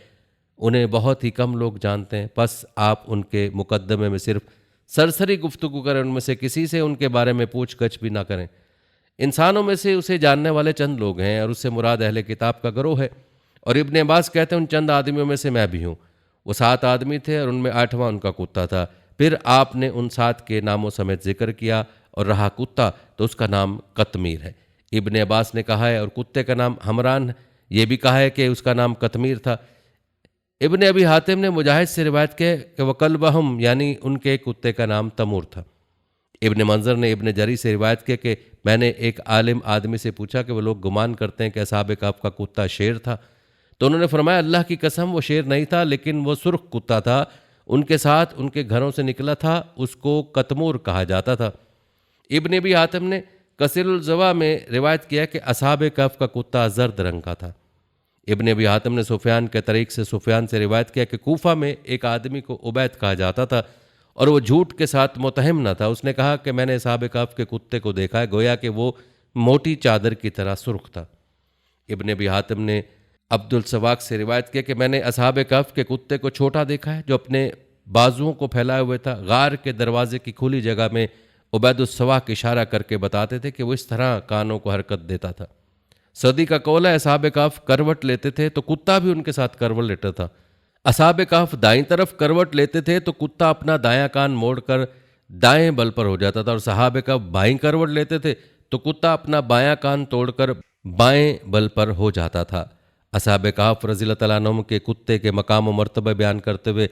[SPEAKER 1] उन्हें बहुत ही कम लोग जानते हैं। बस आप उनके मुकद्दमे में सिर्फ सरसरी गुफ्तगू करें, उनमें से किसी से उनके बारे में पूछ गछ भी ना करें। इंसानों में से उसे जानने वाले चंद लोग हैं और उससे मुराद अहले किताब का गिरोह है। और इब्न अब्बास कहते हैं उन चंद आदमियों में से मैं भी हूँ। वो 7 आदमी थे और उनमें 8वां उनका कुत्ता था। फिर आपने उन 7 के नामों समेत जिक्र किया और रहा कुत्ता तो उसका नाम कतमीर है। इब्न अब्बास ने कहा है और कुत्ते का नाम हमरान, ये भी कहा है कि उसका नाम कतमीर था। इब्न अबी हातिम ने मुजाहिद से रिवायत किया कि वकल्बहम यानी उनके एक कुत्ते का नाम तमूर था। इब्न मंजर ने इब्न जरी से रिवायत किया कि मैंने एक आलिम आदमी से पूछा कि वो लोग गुमान करते हैं कि असहाब कहफ का कुत्ता शेर था, तो उन्होंने फरमाया अल्लाह की कसम वो शेर नहीं था, लेकिन वो सुर्ख कुत्ता था, उनके साथ उनके घरों से निकला था, उसको कतमूर कहा जाता था। इब्न अबी हातिम ने कसीरुल ज़वा में रिवायत किया कि असहाब कहफ का कुत्ता जर्द रंग का था। इब्न अबी हातिम ने सुफियान के तरीक से सुफियान से रिवायत किया कि कूफा में एक आदमी को उबैद कहा जाता था और वो झूठ के साथ मुतहम न था। उसने कहा कि मैंने असहाब कहफ के कुत्ते को देखा है, गोया कि वो मोटी चादर की तरह सुर्ख था। इब्न अबी हातिम ने अब्दुल सवाक से रिवायत किया कि मैंने असहाब कहफ के कुत्ते को छोटा देखा है, जो अपने बाजुओं को फैलाए हुए था। गार के दरवाजे की खुली जगह में उबैदुस सवाक इशारा करके बताते थे कि वो इस तरह कानों को हरकत देता था। सदी का कौल है असहाब कहफ करवट लेते थे तो कुत्ता भी उनके साथ करवट लेता था। असहाब कहफ दाईं तरफ करवट लेते थे तो कुत्ता अपना दायां कान मोड़कर दाएं बल पर हो जाता था, और सहाब कहफ बाईं करवट लेते थे तो कुत्ता अपना बायां कान तोड़कर बाएं बल पर हो जाता था। असहाब कहफ रज़ियल्लाहु तआला अन्हुम के कुत्ते के मकाम व मर्तबे बयान करते हुए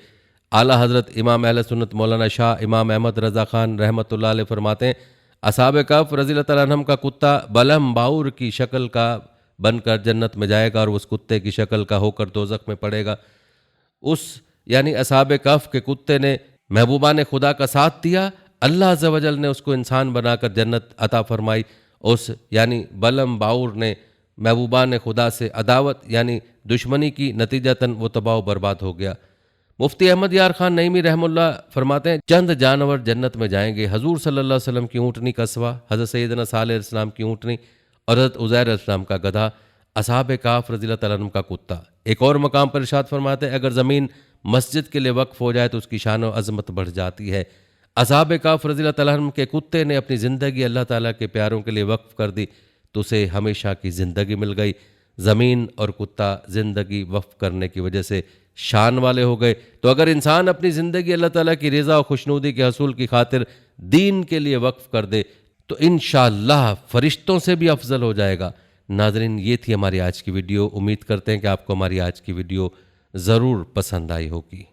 [SPEAKER 1] आला हज़रत इमाम अहले सुन्नत मौलाना शाह इमाम अहमद रज़ा खान रहमतुल्लाह अलैह फरमाते हैं, असहाब कहफ रज़ियल्लाहु तआला अन्हुम का कुत्ता बलम बाउर की शक्ल का बनकर जन्नत में जाएगा और उस कुत्ते की शक्ल का होकर दोज़ख में पड़ेगा। उस यानी असहाब कहफ के कुत्ते ने महबूबान खुदा का साथ दिया, अल्लाह अज़्ज़ व जल ने उसको इंसान बनाकर जन्नत अता फरमाई। उस यानी बलम बाउर ने महबूबान खुदा से अदावत यानी दुश्मनी की, नतीजतन वो तबाह बर्बाद हो गया। मुफ्ती अहमद यार खान नईमी रहमुल्लाह फरमाते हैं, चंद जानवर जन्नत में जाएंगे, हजूर सल्लल्लाहु अलैहि वसल्लम की ऊँटनी कस्वा, हज़रत सैयदना सालेह अलैहिस्सलाम की ऊँटनी और हज़रत उज़ैर अलैहिस्सलाम का गधा, असहाब कहफ रज़ियल्लाहु तआला अन्हुम का कुत्ता। एक और मकाम पर इरशाद फरमाते हैं, अगर ज़मीन मस्जिद के लिए वक्फ हो जाए तो उसकी शान व अज़मत बढ़ जाती है। असहाब कहफ रज़ियल्लाहु तआला अन्हुम के कुत्ते ने अपनी ज़िंदगी अल्लाह ताला के प्यारों के लिए वक्फ कर दी तो उसे हमेशा की ज़िंदगी मिल गई। ज़मीन और कुत्ता ज़िंदगी वक्फ करने की वजह से शान वाले हो गए। तो अगर इंसान अपनी ज़िंदगी अल्लाह ताला की रज़ा और खुशनूदी के हसूल की खातिर दीन के लिए वक्फ कर दे तो इंशाअल्लाह फरिश्तों से भी अफजल हो जाएगा। नाज़रीन, ये थी हमारी आज की वीडियो। उम्मीद करते हैं कि आपको हमारी आज की वीडियो ज़रूर पसंद आई होगी।